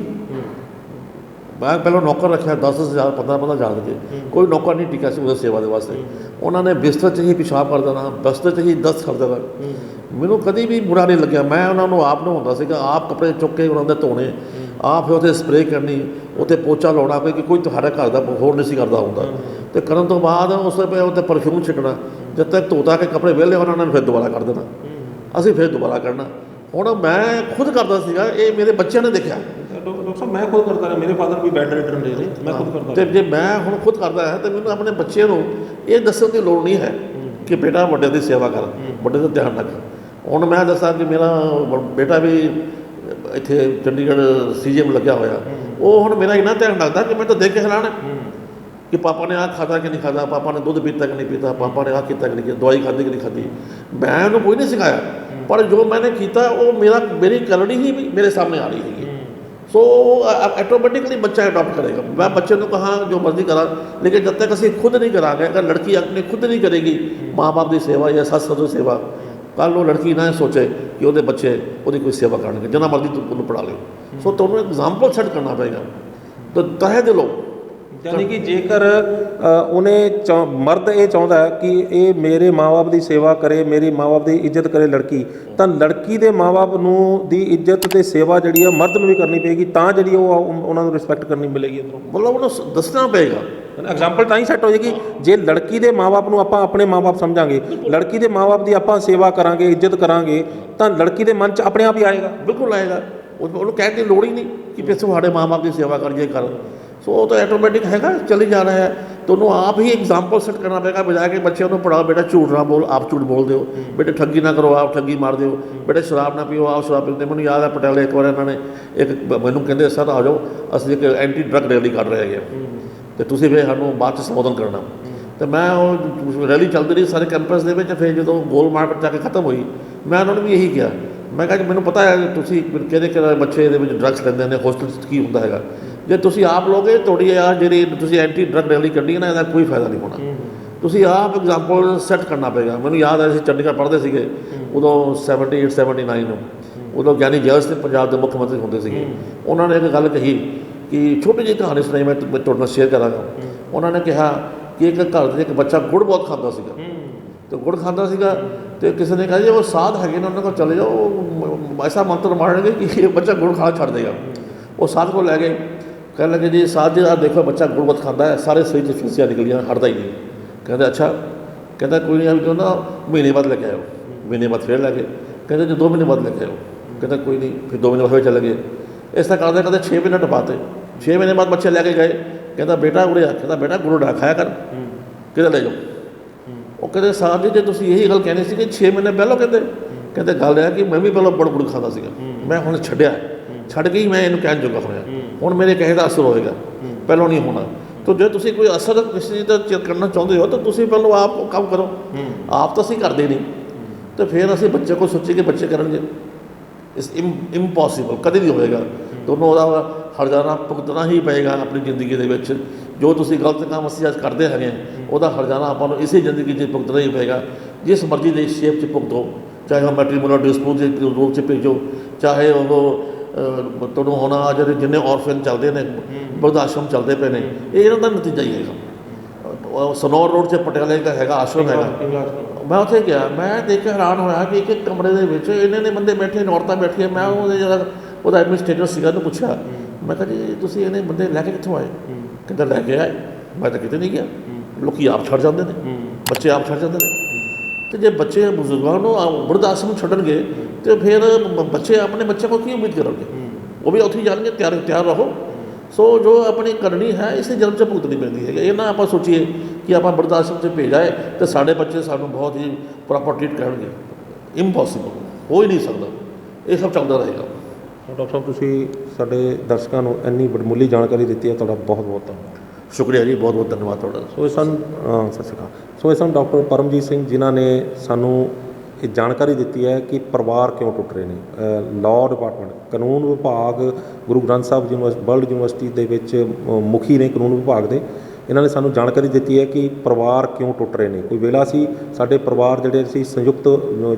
ਮੈਂ ਪਹਿਲਾਂ ਨੌਕਰ ਰੱਖਿਆ 10,000 15,000 ਦੇ, ਕੋਈ ਨੌਕਰ ਨਹੀਂ ਟਿਕਿਆ ਸੀ ਉਹਦੀ ਸੇਵਾ ਦੇ ਵਾਸਤੇ। ਉਹਨਾਂ ਨੇ ਬਿਸਤਰ 'ਚ ਹੀ ਪਿਸ਼ਾਬ ਕਰ ਦੇਣਾ, ਬਿਸਤਰ 'ਚ ਹੀ ਦਸਤ ਕਰ ਦੇਣਾ। ਮੈਨੂੰ ਕਦੀ ਵੀ ਬੁਰਾ ਨਹੀਂ ਲੱਗਿਆ। ਮੈਂ ਉਹਨਾਂ ਨੂੰ ਆਪ ਨਹਾਉਂਦਾ ਸੀਗਾ, ਆਪ ਕੱਪੜੇ ਚੁੱਕ ਕੇ ਉਹਨਾਂ ਦੇ ਧੋਣੇ, ਆਪ ਫਿਰ ਉੱਥੇ ਸਪਰੇਅ ਕਰਨੀ, ਉੱਥੇ ਪੋਚਾ ਲਾਉਣਾ, ਕਿਉਂਕਿ ਕੋਈ ਤੁਹਾਡੇ ਘਰ ਦਾ ਹੋਰ ਨਹੀਂ ਸੀ ਕਰਦਾ ਹੁੰਦਾ। ਅਤੇ ਕਰਨ ਤੋਂ ਬਾਅਦ ਉਸ ਤੋਂ ਉੱਤੇ ਪਰਫਿਊਮ ਛਿੱਟਣਾ, ਜਦ ਤੱਕ ਧੋਤਾ ਕੇ ਕੱਪੜੇ ਵਿਹਲੇ ਉਹਨਾਂ ਨੇ ਫਿਰ ਦੁਬਾਰਾ ਕਰ ਦੇਣਾ, ਅਸੀਂ ਫਿਰ ਦੁਬਾਰਾ ਕਰਨਾ। ਹੁਣ ਮੈਂ ਖੁਦ ਕਰਦਾ ਸੀਗਾ, ਇਹ ਮੇਰੇ ਬੱਚਿਆਂ ਨੇ ਦੇਖਿਆ। ਡਾਕਟਰ ਸਾਹਿਬ ਮੈਂ ਖੁਦ ਕਰਦਾ ਰਿਹਾ, ਮੇਰੇ ਫਾਦਰ ਵੀ ਬੈੱਡ ਰਿਡਨ ਰਹੇ ਨੇ, ਮੈਂ ਖੁਦ ਕਰਦਾ। ਅਤੇ ਜੇ ਮੈਂ ਹੁਣ ਖੁਦ ਕਰਦਾ ਹੈ ਤਾਂ ਮੈਨੂੰ ਆਪਣੇ ਬੱਚੇ ਨੂੰ ਇਹ ਦੱਸਣ ਦੀ ਲੋੜ ਨਹੀਂ ਹੈ ਕਿ ਬੇਟਾ ਵੱਡੇ ਦੀ ਸੇਵਾ ਕਰ, ਵੱਡੇ ਦਾ ਧਿਆਨ ਰੱਖ। ਹੁਣ ਮੈਂ ਦੱਸਾਂ ਕਿ ਮੇਰਾ ਬੇਟਾ ਵੀ ਇੱਥੇ ਚੰਡੀਗੜ੍ਹ CGM ਲੱਗਿਆ ਹੋਇਆ, ਉਹ ਹੁਣ ਮੇਰਾ ਇੰਨਾ ਧਿਆਨ ਰੱਖਦਾ ਕਿ ਮੈਂ ਤਾਂ ਦੇਖ ਕੇ ਹੈਰਾਨ ਕਿ ਪਾਪਾ ਨੇ ਆਹ ਖਾਧਾ ਕਿ ਨਹੀਂ ਖਾਧਾ, ਪਾਪਾ ਨੇ ਦੁੱਧ ਪੀਤਾ ਕਿ ਨਹੀਂ ਪੀਤਾ, ਪਾਪਾ ਨੇ ਆਹ ਕੀਤਾ ਕਿ ਨਹੀਂ ਕੀਤਾ, ਦਵਾਈ ਖਾਧੀ ਕਿ ਨਹੀਂ ਖਾਧੀ। ਮੈਂ ਉਹਨੂੰ ਕੋਈ ਨਹੀਂ ਸਿਖਾਇਆ, ਪਰ ਜੋ ਮੈंने ਕੀਤਾ ਉਹ ਮੇਰੀ ਕਰਨੀ ਹੀ ਮੇਰੇ ਸਾਹਮਣੇ ਆ ਰਹੀ ਹੈਗੀ। ਸੋ ਆਟੋਮੈਟਿਕਲੀ ਬੱਚਾ ਅਡਾਪਟ ਕਰੇਗਾ। ਮੈਂ ਬੱਚੇ ਨੂੰ ਕਹਾਂ ਜੋ ਮਰਜ਼ੀ ਕਰਾਂ, ਲੇਕਿਨ ਜਦ ਤੱਕ ਅਸੀਂ ਖੁਦ ਨਹੀਂ ਕਰਾਂਗੇ, ਅਗਰ ਲੜਕੀ ਆਪਣੇ ਖੁਦ ਨਹੀਂ ਕਰੇਗੀ ਮਾਂ ਬਾਪ ਦੀ ਸੇਵਾ ਜਾਂ ਸੱਸ ਸਹੁਰੇ ਦੀ ਸੇਵਾ, ਕੱਲ੍ਹ ਨੂੰ ਲੜਕੀ ਨਾ ਸੋਚੇ ਕਿ ਉਹਦੇ ਬੱਚੇ ਉਹਦੀ ਕੋਈ ਸੇਵਾ ਕਰਨਗੇ, ਜਿੰਨਾ ਮਰਜ਼ੀ ਉਹਨੂੰ ਪੜ੍ਹਾ ਲਿਓ। ਸੋ ਤੁਹਾਨੂੰ ਐਗਜ਼ਾਮਪਲ ਸੈੱਟ ਕਰਨਾ ਪਏਗਾ ਤਾਂ ਤਹਿ ਦਿਲੋਂ। ਯਾਨੀ ਕਿ ਜੇਕਰ ਮਰਦ ਇਹ ਚਾਹੁੰਦਾ ਹੈ ਕਿ ਇਹ ਮੇਰੇ ਮਾਂ-ਬਾਪ ਦੀ ਸੇਵਾ ਕਰੇ, ਮੇਰੀ ਮਾਂ-ਬਾਪ ਦੀ ਇੱਜ਼ਤ ਕਰੇ ਲੜਕੀ, ਤਾਂ ਲੜਕੀ ਦੇ ਮਾਂ-ਬਾਪ ਨੂੰ ਦੀ ਇੱਜ਼ਤ ਅਤੇ ਸੇਵਾ ਜਿਹੜੀ ਆ ਮਰਦ ਨੂੰ ਵੀ ਕਰਨੀ ਪਏਗੀ, ਤਾਂ ਜਿਹੜੀ ਉਹ ਉਹਨਾਂ ਨੂੰ ਰਿਸਪੈਕਟ ਕਰਨੀ ਮਿਲੇਗੀ ਅੰਦਰੋਂ। ਮਤਲਬ ਉਹਨੂੰ ਦੱਸਣਾ ਪਏਗਾ। ਐਗਜ਼ਾਮਪਲ ਤਾਂ ਹੀ ਸੈੱਟ ਹੋ ਜਾਏਗੀ ਜੇ ਲੜਕੀ ਦੇ ਮਾਂ-ਬਾਪ ਨੂੰ ਆਪਾਂ ਆਪਣੇ ਮਾਂ-ਬਾਪ ਸਮਝਾਂਗੇ, ਲੜਕੀ ਦੇ ਮਾਂ-ਬਾਪ ਦੀ ਆਪਾਂ ਸੇਵਾ ਕਰਾਂਗੇ, ਇੱਜ਼ਤ ਕਰਾਂਗੇ, ਤਾਂ ਲੜਕੀ ਦੇ ਮਨ 'ਚ ਆਪਣੇ ਆਪ ਹੀ ਆਏਗਾ। ਬਿਲਕੁਲ ਆਏਗਾ। ਉਹਨੂੰ ਕਹਿਣ ਦੀ ਲੋੜ ਹੀ ਨਹੀਂ ਕਿ ਵੀ ਤੁਹਾਡੇ ਮਾਂ-ਬਾਪ ਦੀ ਸੇਵਾ ਕਰੀਏ ਕਰ। ਸੋ ਉਹ ਤਾਂ ਆਟੋਮੈਟਿਕ ਹੈਗਾ, ਚੱਲੀ ਜਾ ਰਿਹਾ ਹੈ। ਤੁਹਾਨੂੰ ਆਪ ਹੀ ਐਗਜ਼ਾਮਪਲ ਸੈੱਟ ਕਰਨਾ ਪਏਗਾ, ਬਜਾਏ ਕਿ ਬੱਚਿਆਂ ਨੂੰ ਪੜ੍ਹਾਓ ਬੇਟਾ ਝੂਠ ਨਾ ਬੋਲ, ਆਪ ਝੂਠ ਬੋਲਦੇ ਹੋ, ਬੇਟੇ ਠੱਗੀ ਨਾ ਕਰੋ, ਆਪ ਠੱਗੀ ਮਾਰਦੇ ਹੋ, ਬੇਟੇ ਸ਼ਰਾਬ ਨਾ ਪੀਓ, ਆਪ ਸ਼ਰਾਬ ਪੀਂਦੇ। ਮੈਨੂੰ ਯਾਦ ਹੈ ਪਟਿਆਲੇ ਇੱਕ ਵਾਰ ਇਹਨਾਂ ਨੇ ਮੈਨੂੰ ਕਹਿੰਦੇ ਸਰ ਆ ਜਾਓ, ਅਸੀਂ ਇੱਕ ਐਂਟੀ ਡਰੱਗ ਰੈਲੀ ਕਰ ਰਹੇ ਹੈਗੇ ਅਤੇ ਤੁਸੀਂ ਫਿਰ ਸਾਨੂੰ ਬਾਅਦ 'ਚ ਸੰਬੋਧਨ ਕਰਨਾ। ਅਤੇ ਮੈਂ ਉਹ ਰੈਲੀ ਚੱਲਦੀ ਰਹੀ ਸਾਰੇ ਕੈਂਪਸ ਦੇ ਵਿੱਚ। ਫਿਰ ਜਦੋਂ ਗੋਲ ਮਾਰਕੀਟ ਜਾ ਕੇ ਖਤਮ ਹੋਈ, ਮੈਂ ਉਹਨਾਂ ਨੂੰ ਵੀ ਇਹੀ ਕਿਹਾ, ਮੈਂ ਕਿਹਾ ਕਿ ਮੈਨੂੰ ਪਤਾ ਹੈ ਤੁਸੀਂ ਕਿਹੜੇ ਬੱਚੇ ਇਹਦੇ ਵਿੱਚ ਡਰੱਗਸ ਲੈਂਦੇ ਨੇ, ਹੋਸਟਲ 'ਚ ਕੀ ਹੁੰਦਾ ਹੈਗਾ। ਜੇ ਤੁਸੀਂ ਆਪ ਲੋਗੇ, ਤੁਹਾਡੀ ਆ ਜਿਹੜੀ ਤੁਸੀਂ ਐਂਟੀ ਡਰੱਗ ਰੈਲੀ ਕੱਢੀ ਹੈ ਨਾ, ਇਹਦਾ ਕੋਈ ਫਾਇਦਾ ਨਹੀਂ ਹੋਣਾ। ਤੁਸੀਂ ਆਪ ਐਗਜ਼ਾਮਪਲ ਸੈੱਟ ਕਰਨਾ ਪਏਗਾ। ਮੈਨੂੰ ਯਾਦ ਹੈ ਅਸੀਂ ਚੰਡੀਗੜ੍ਹ ਪੜ੍ਹਦੇ ਸੀਗੇ ਉਦੋਂ 78 79 ਨੂੰ, ਉਦੋਂ ਗਿਆਨੀ ਜੈਲ ਸਿੰਘ ਪੰਜਾਬ ਦੇ ਮੁੱਖ ਮੰਤਰੀ ਹੁੰਦੇ ਸੀਗੇ। ਉਹਨਾਂ ਨੇ ਇੱਕ ਗੱਲ ਕਹੀ ਕਿ ਛੋਟੀ ਜਿਹੀ ਕਹਾਣੀ ਸੁਣਾਈ, ਮੈਂ ਤੁਹਾਡੇ ਨਾਲ ਸ਼ੇਅਰ ਕਰਾਂਗਾ। ਉਹਨਾਂ ਨੇ ਕਿਹਾ ਕਿ ਇੱਕ ਘਰ ਦੇ ਇੱਕ ਬੱਚਾ ਗੁੜ ਬਹੁਤ ਖਾਂਦਾ ਸੀਗਾ, ਅਤੇ ਗੁੜ ਖਾਂਦਾ ਸੀਗਾ, ਅਤੇ ਕਿਸੇ ਨੇ ਕਿਹਾ ਜੀ ਉਹ ਸਾਧ ਹੈਗੇ ਨੇ, ਉਹਨਾਂ ਕੋਲ ਚਲੇ ਜਾਓ, ਐਸਾ ਮੰਤਰ ਮਾਰਨਗੇ ਕਿ ਇਹ ਬੱਚਾ ਗੁੜ ਖਾਣਾ ਛੱਡ ਦੇਗਾ। ਉਹ ਸਾਧ ਕੋਲ ਲੈ ਗਏ, ਕਹਿਣ ਲੱਗੇ ਜੀ ਸਾਧ ਜੀ ਆਹ ਦੇਖੋ ਬੱਚਾ ਗੁੜ ਬਹੁਤ ਖਾਂਦਾ ਹੈ, ਸਾਰੇ ਸਰੀਰ 'ਚ ਫਿੰਸੀਆਂ ਨਿਕਲੀਆਂ, ਹਟਦਾ ਹੀ ਨਹੀਂ। ਕਹਿੰਦੇ ਅੱਛਾ, ਕਹਿੰਦਾ ਕੋਈ ਨਹੀਂ, ਅਭੀ ਨਾ ਮਹੀਨੇ ਬਾਅਦ ਲੈ ਕੇ ਆਇਓ। ਮਹੀਨੇ ਬਾਅਦ ਫਿਰ ਲੈ ਗਏ, ਕਹਿੰਦੇ ਜੀ 2 ਮਹੀਨੇ ਬਾਅਦ ਲੈ ਕੇ ਆਇਓ। ਕਹਿੰਦਾ ਕੋਈ ਨਹੀਂ, ਫਿਰ 2 ਮਹੀਨੇ ਬਾਅਦ ਚਲੇ ਗਏ। ਇਸ ਤਰ੍ਹਾਂ ਕਰਦੇ ਕਰਦੇ 6 ਮਹੀਨੇ ਟਪਾਤੇ। 6 ਮਹੀਨੇ ਬਾਅਦ ਬੱਚੇ ਲੈ ਕੇ ਗਏ, ਕਹਿੰਦਾ ਬੇਟਾ ਉਰੇ ਆ, ਕਹਿੰਦਾ ਬੇਟਾ ਗੁੜ ਨਾ ਖਾਇਆ ਕਰ, ਕਿਹਦਾ ਲੈ ਜਾਓ। ਉਹ ਕਹਿੰਦੇ ਸਾਧ ਜੀ ਜੇ ਤੁਸੀਂ ਇਹੀ ਗੱਲ ਕਹਿਣੀ ਸੀ ਕਿ 6 ਮਹੀਨੇ ਪਹਿਲਾਂ, ਕਹਿੰਦੇ ਗੱਲ ਇਹ ਕਿ ਮੈਂ ਵੀ ਪਹਿਲਾਂ ਬੜਾ ਗੁੜ ਖਾਂਦਾ ਸੀਗਾ, ਮੈਂ ਹੁਣ ਛੱਡ ਕੇ ਹੀ ਮੈਂ ਇਹਨੂੰ ਕਹਿਣ ਜੋਗਾ ਹੋਇਆ। ਹੁਣ ਮੇਰੇ ਕਹੇ ਦਾ ਅਸਰ ਹੋਏਗਾ, ਪਹਿਲਾਂ ਨਹੀਂ ਹੋਣਾ। ਤਾਂ ਜੇ ਤੁਸੀਂ ਕੋਈ ਅਸਰ ਕਿਸੇ ਚੀਜ਼ ਦਾ ਕਰਨਾ ਚਾਹੁੰਦੇ ਹੋ ਤਾਂ ਤੁਸੀਂ ਪਹਿਲਾਂ ਆਪ ਕੰਮ ਕਰੋ। ਆਪ ਤਾਂ ਅਸੀਂ ਕਰਦੇ ਨਹੀਂ, ਤੇ ਫਿਰ ਅਸੀਂ ਬੱਚੇ ਕੋਲ ਸੋਚੀਏ ਕਿ ਬੱਚੇ ਕਰਨਗੇ। ਇਸ ਇੰਪੋਸੀਬਲ, ਕਦੇ ਨਹੀਂ ਹੋਏਗਾ। ਤੁਹਾਨੂੰ ਉਹਦਾ ਹਰਜਾਨਾ ਭੁਗਤਣਾ ਹੀ ਪਏਗਾ ਆਪਣੀ ਜ਼ਿੰਦਗੀ ਦੇ ਵਿੱਚ। ਜੋ ਤੁਸੀਂ ਗਲਤ ਕੰਮ ਅਸੀਂ ਅੱਜ ਕਰਦੇ ਹੈਗੇ ਉਹਦਾ ਹਰਜਾਨਾ ਆਪਾਂ ਨੂੰ ਇਸੇ ਜ਼ਿੰਦਗੀ 'ਚ ਭੁਗਤਣਾ ਹੀ ਪਏਗਾ। ਜਿਸ ਮਰਜ਼ੀ ਦੇ ਸ਼ੇਪ 'ਚ ਭੁਗਤੋ, ਚਾਹੇ ਉਹ ਮੈਟਰੀਮੋਨੀਅਲ ਡਿਸਪਿਊਟ ਦੇ ਰੂਪ 'ਚ ਭੇਜੋ, ਚਾਹੇ ਉਹ ਤੁਹਾਨੂੰ ਹੁਣ ਜਿਹੜੇ ਜਿੰਨੇ ਔਰਫਨ ਚੱਲਦੇ ਨੇ, ਬਿਰਧ ਆਸ਼ਰਮ ਚੱਲਦੇ ਪਏ ਨੇ, ਇਹ ਇਹਨਾਂ ਦਾ ਨਤੀਜਾ ਹੀ ਹੈਗਾ। ਸਨੌਰ ਰੋਡ 'ਚ ਪਟਿਆਲੇ ਦਾ ਹੈਗਾ ਆਸ਼ਰਮ ਹੈਗਾ। ਮੈਂ ਉੱਥੇ ਗਿਆ, ਮੈਂ ਦੇਖ ਕੇ ਹੈਰਾਨ ਹੋਇਆ ਕਿ ਇੱਕ ਕਮਰੇ ਦੇ ਵਿੱਚ ਇੰਨੇ ਬੰਦੇ ਬੈਠੇ ਨੇ, ਔਰਤਾਂ ਬੈਠੀਆਂ। ਮੈਂ ਉਹਦੇ ਜਿਹੜਾ ਉਹਦਾ ਐਡਮਿਨਿਸਟ੍ਰੇਟਰ ਸੀਗਾ ਉਹਨੂੰ ਪੁੱਛਿਆ, ਮੈਂ ਕਿਹਾ ਜੀ ਤੁਸੀਂ ਇਹਨੇ ਬੰਦੇ ਲੈ ਕੇ ਕਿੱਥੋਂ ਆਏ? ਕਹਿੰਦਾ ਲੈ ਕੇ ਆਏ। ਮੈਂ ਤਾਂ ਕਿਤੇ ਨਹੀਂ ਗਿਆ। ਲੋਕੀ ਆਪ ਛੱਡ ਜਾਂਦੇ ਨੇ, ਬੱਚੇ ਆਪ ਛੱਡ ਜਾਂਦੇ ਨੇ। ਅਤੇ ਜੇ ਬੱਚੇ ਬਜ਼ੁਰਗਾਂ ਨੂੰ ਬਿਰਧ ਆਸ਼ਰਮ ਛੱਡਣਗੇ ਅਤੇ ਫਿਰ ਬੱਚੇ ਆਪਣੇ ਬੱਚੇ ਕੋਲ ਕੀ ਉਮੀਦ ਕਰਨਗੇ? ਉਹ ਵੀ ਉੱਥੇ ਜਾਣਗੇ। ਤਿਆਰ ਰਹੋ। ਸੋ ਜੋ ਆਪਣੀ ਕਰਨੀ ਹੈ ਇਸੇ ਜਨਮ 'ਚ ਭੁਗਤਣੀ ਪੈਂਦੀ ਹੈ। ਇਹ ਨਾ ਆਪਾਂ ਸੋਚੀਏ ਕਿ ਆਪਾਂ ਬਿਰਧ ਆਸ਼ਰਮ 'ਚ ਭੇਜਾਏ ਅਤੇ ਸਾਡੇ ਬੱਚੇ ਸਾਨੂੰ ਬਹੁਤ ਹੀ ਪ੍ਰੋਪਰ ਟ੍ਰੀਟ ਕਰਨਗੇ। ਇੰਪੋਸੀਬਲ, ਹੋ ਹੀ ਨਹੀਂ ਸਕਦਾ। ਇਹ ਸਭ ਚੱਲਦਾ ਰਹੇਗਾ। ਡਾਕਟਰ ਸਾਹਿਬ, ਤੁਸੀਂ ਸਾਡੇ ਦਰਸ਼ਕਾਂ ਨੂੰ ਇੰਨੀ ਵਡਮੁੱਲੀ ਜਾਣਕਾਰੀ ਦਿੱਤੀ ਹੈ, ਤੁਹਾਡਾ ਬਹੁਤ ਬਹੁਤ ਧੰਨਵਾਦ। ਸ਼ੁਕਰੀਆ ਜੀ, ਬਹੁਤ ਬਹੁਤ ਧੰਨਵਾਦ ਤੁਹਾਡਾ। ਸੋ ਇਹ ਸਨ ਸਤਿ ਸ਼੍ਰੀ ਅਕਾਲ। ਸੋ ਇਹ ਸਨ ਡਾਕਟਰ ਪਰਮਜੀਤ ਸਿੰਘ, ਜਿਨ੍ਹਾਂ ਨੇ ਸਾਨੂੰ ਇਹ ਜਾਣਕਾਰੀ ਦਿੱਤੀ ਹੈ ਕਿ ਪਰਿਵਾਰ ਕਿਉਂ ਟੁੱਟ ਰਹੇ ਨੇ। ਲਾਅ ਡਿਪਾਰਟਮੈਂਟ, ਕਾਨੂੰਨ ਵਿਭਾਗ, ਗੁਰੂ ਗ੍ਰੰਥ ਸਾਹਿਬ ਵਰਲਡ ਯੂਨੀਵਰਸਿਟੀ ਦੇ ਵਿੱਚ ਮੁਖੀ ਨੇ ਕਾਨੂੰਨ ਵਿਭਾਗ ਦੇ। ਇਹਨਾਂ ਨੇ ਸਾਨੂੰ ਜਾਣਕਾਰੀ ਦਿੱਤੀ ਹੈ ਕਿ ਪਰਿਵਾਰ ਕਿਉਂ ਟੁੱਟ ਰਹੇ ਨੇ। ਕੋਈ ਵੇਲਾ ਸੀ ਸਾਡੇ ਪਰਿਵਾਰ ਜਿਹੜੇ ਸੀ ਸੰਯੁਕਤ,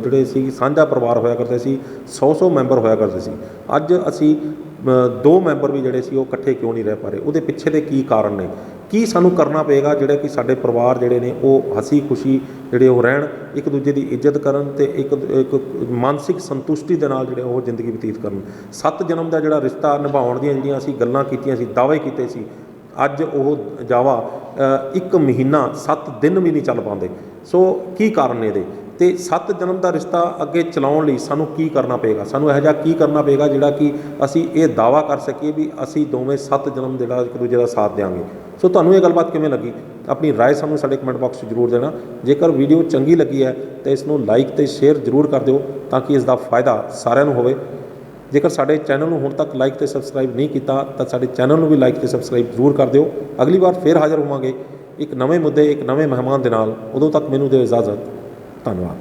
ਜਿਹੜੇ ਸੀ ਸਾਂਝਾ ਪਰਿਵਾਰ ਹੋਇਆ ਕਰਦੇ ਸੀ, 100 ਮੈਂਬਰ ਹੋਇਆ ਕਰਦੇ ਸੀ। ਅੱਜ ਅਸੀਂ 2 ਮੈਂਬਰ ਵੀ ਜਿਹੜੇ ਸੀ ਉਹ ਇਕੱਠੇ ਕਿਉਂ ਨਹੀਂ ਰਹਿ ਪਾ ਰਹੇ? ਉਹਦੇ ਪਿੱਛੇ ਦੇ ਕੀ ਕਾਰਨ ਨੇ? ਕੀ ਸਾਨੂੰ ਕਰਨਾ ਪਏਗਾ ਜਿਹੜੇ ਕਿ ਸਾਡੇ ਪਰਿਵਾਰ ਜਿਹੜੇ ਨੇ ਉਹ ਹੱਸੀ ਖੁਸ਼ੀ ਜਿਹੜੇ ਉਹ ਰਹਿਣ, ਇੱਕ ਦੂਜੇ ਦੀ ਇੱਜ਼ਤ ਕਰਨ ਅਤੇ ਇੱਕ ਮਾਨਸਿਕ ਸੰਤੁਸ਼ਟੀ ਦੇ ਨਾਲ ਜਿਹੜੇ ਉਹ ਜ਼ਿੰਦਗੀ ਬਤੀਤ ਕਰਨ। 7 ਜਨਮ ਦਾ ਜਿਹੜਾ ਰਿਸ਼ਤਾ ਨਿਭਾਉਣ ਦੀਆਂ ਜਿਹੜੀਆਂ ਅਸੀਂ ਗੱਲਾਂ ਕੀਤੀਆਂ ਸੀ, ਦਾਅਵੇ ਕੀਤੇ ਸੀ, ਅੱਜ ਉਹ ਦਾਅਵਾ 1 ਮਹੀਨਾ 7 ਦਿਨ ਵੀ ਨਹੀਂ ਚੱਲ ਪਾਉਂਦੇ। ਸੋ ਕੀ ਕਾਰਨ ਨੇ ਇਹਦੇ? ਅਤੇ 7 ਜਨਮ ਦਾ ਰਿਸ਼ਤਾ ਅੱਗੇ ਚਲਾਉਣ ਲਈ ਸਾਨੂੰ ਕੀ ਕਰਨਾ ਪਏਗਾ? ਸਾਨੂੰ ਇਹੋ ਜਿਹਾ ਕੀ ਕਰਨਾ ਪਏਗਾ ਜਿਹੜਾ ਕਿ ਅਸੀਂ ਇਹ ਦਾਅਵਾ ਕਰ ਸਕੀਏ ਵੀ ਅਸੀਂ ਦੋਵੇਂ 7 ਜਨਮ ਜਿਹੜਾ ਇੱਕ ਦੂਜੇ ਦਾ ਸਾਥ ਦਿਆਂਗੇ। ਸੋ ਤੁਹਾਨੂੰ ਇਹ ਗੱਲਬਾਤ ਕਿਵੇਂ ਲੱਗੀ? ਆਪਣੀ ਰਾਏ ਸਾਨੂੰ ਸਾਡੇ ਕਮੈਂਟ ਬਾਕਸ 'ਚ ਜ਼ਰੂਰ ਦੇਣਾ। ਜੇਕਰ ਵੀਡੀਓ ਚੰਗੀ ਲੱਗੀ ਹੈ ਤਾਂ ਇਸ ਨੂੰ ਲਾਈਕ ਅਤੇ ਸ਼ੇਅਰ ਜ਼ਰੂਰ ਕਰ ਦਿਓ ਤਾਂ ਕਿ ਇਸ ਦਾ ਫਾਇਦਾ ਸਾਰਿਆਂ ਨੂੰ ਹੋਵੇ। ਜੇਕਰ ਸਾਡੇ ਚੈਨਲ ਨੂੰ ਹੁਣ ਤੱਕ ਲਾਈਕ ਅਤੇ ਸਬਸਕ੍ਰਾਈਬ ਨਹੀਂ ਕੀਤਾ ਤਾਂ ਸਾਡੇ ਚੈਨਲ ਨੂੰ ਵੀ ਲਾਈਕ ਅਤੇ ਸਬਸਕ੍ਰਾਈਬ ਜ਼ਰੂਰ ਕਰ ਦਿਓ। ਅਗਲੀ ਵਾਰ ਫਿਰ ਹਾਜ਼ਰ ਹੋਵਾਂਗੇ ਇੱਕ ਨਵੇਂ ਮੁੱਦੇ, ਇੱਕ ਨਵੇਂ ਮਹਿਮਾਨ ਦੇ ਨਾਲ। ਉਦੋਂ ਤੱਕ ਮੈਨੂੰ ਦਿਓ ਇਜਾਜ਼ਤ। ਧੰਨਵਾਦ।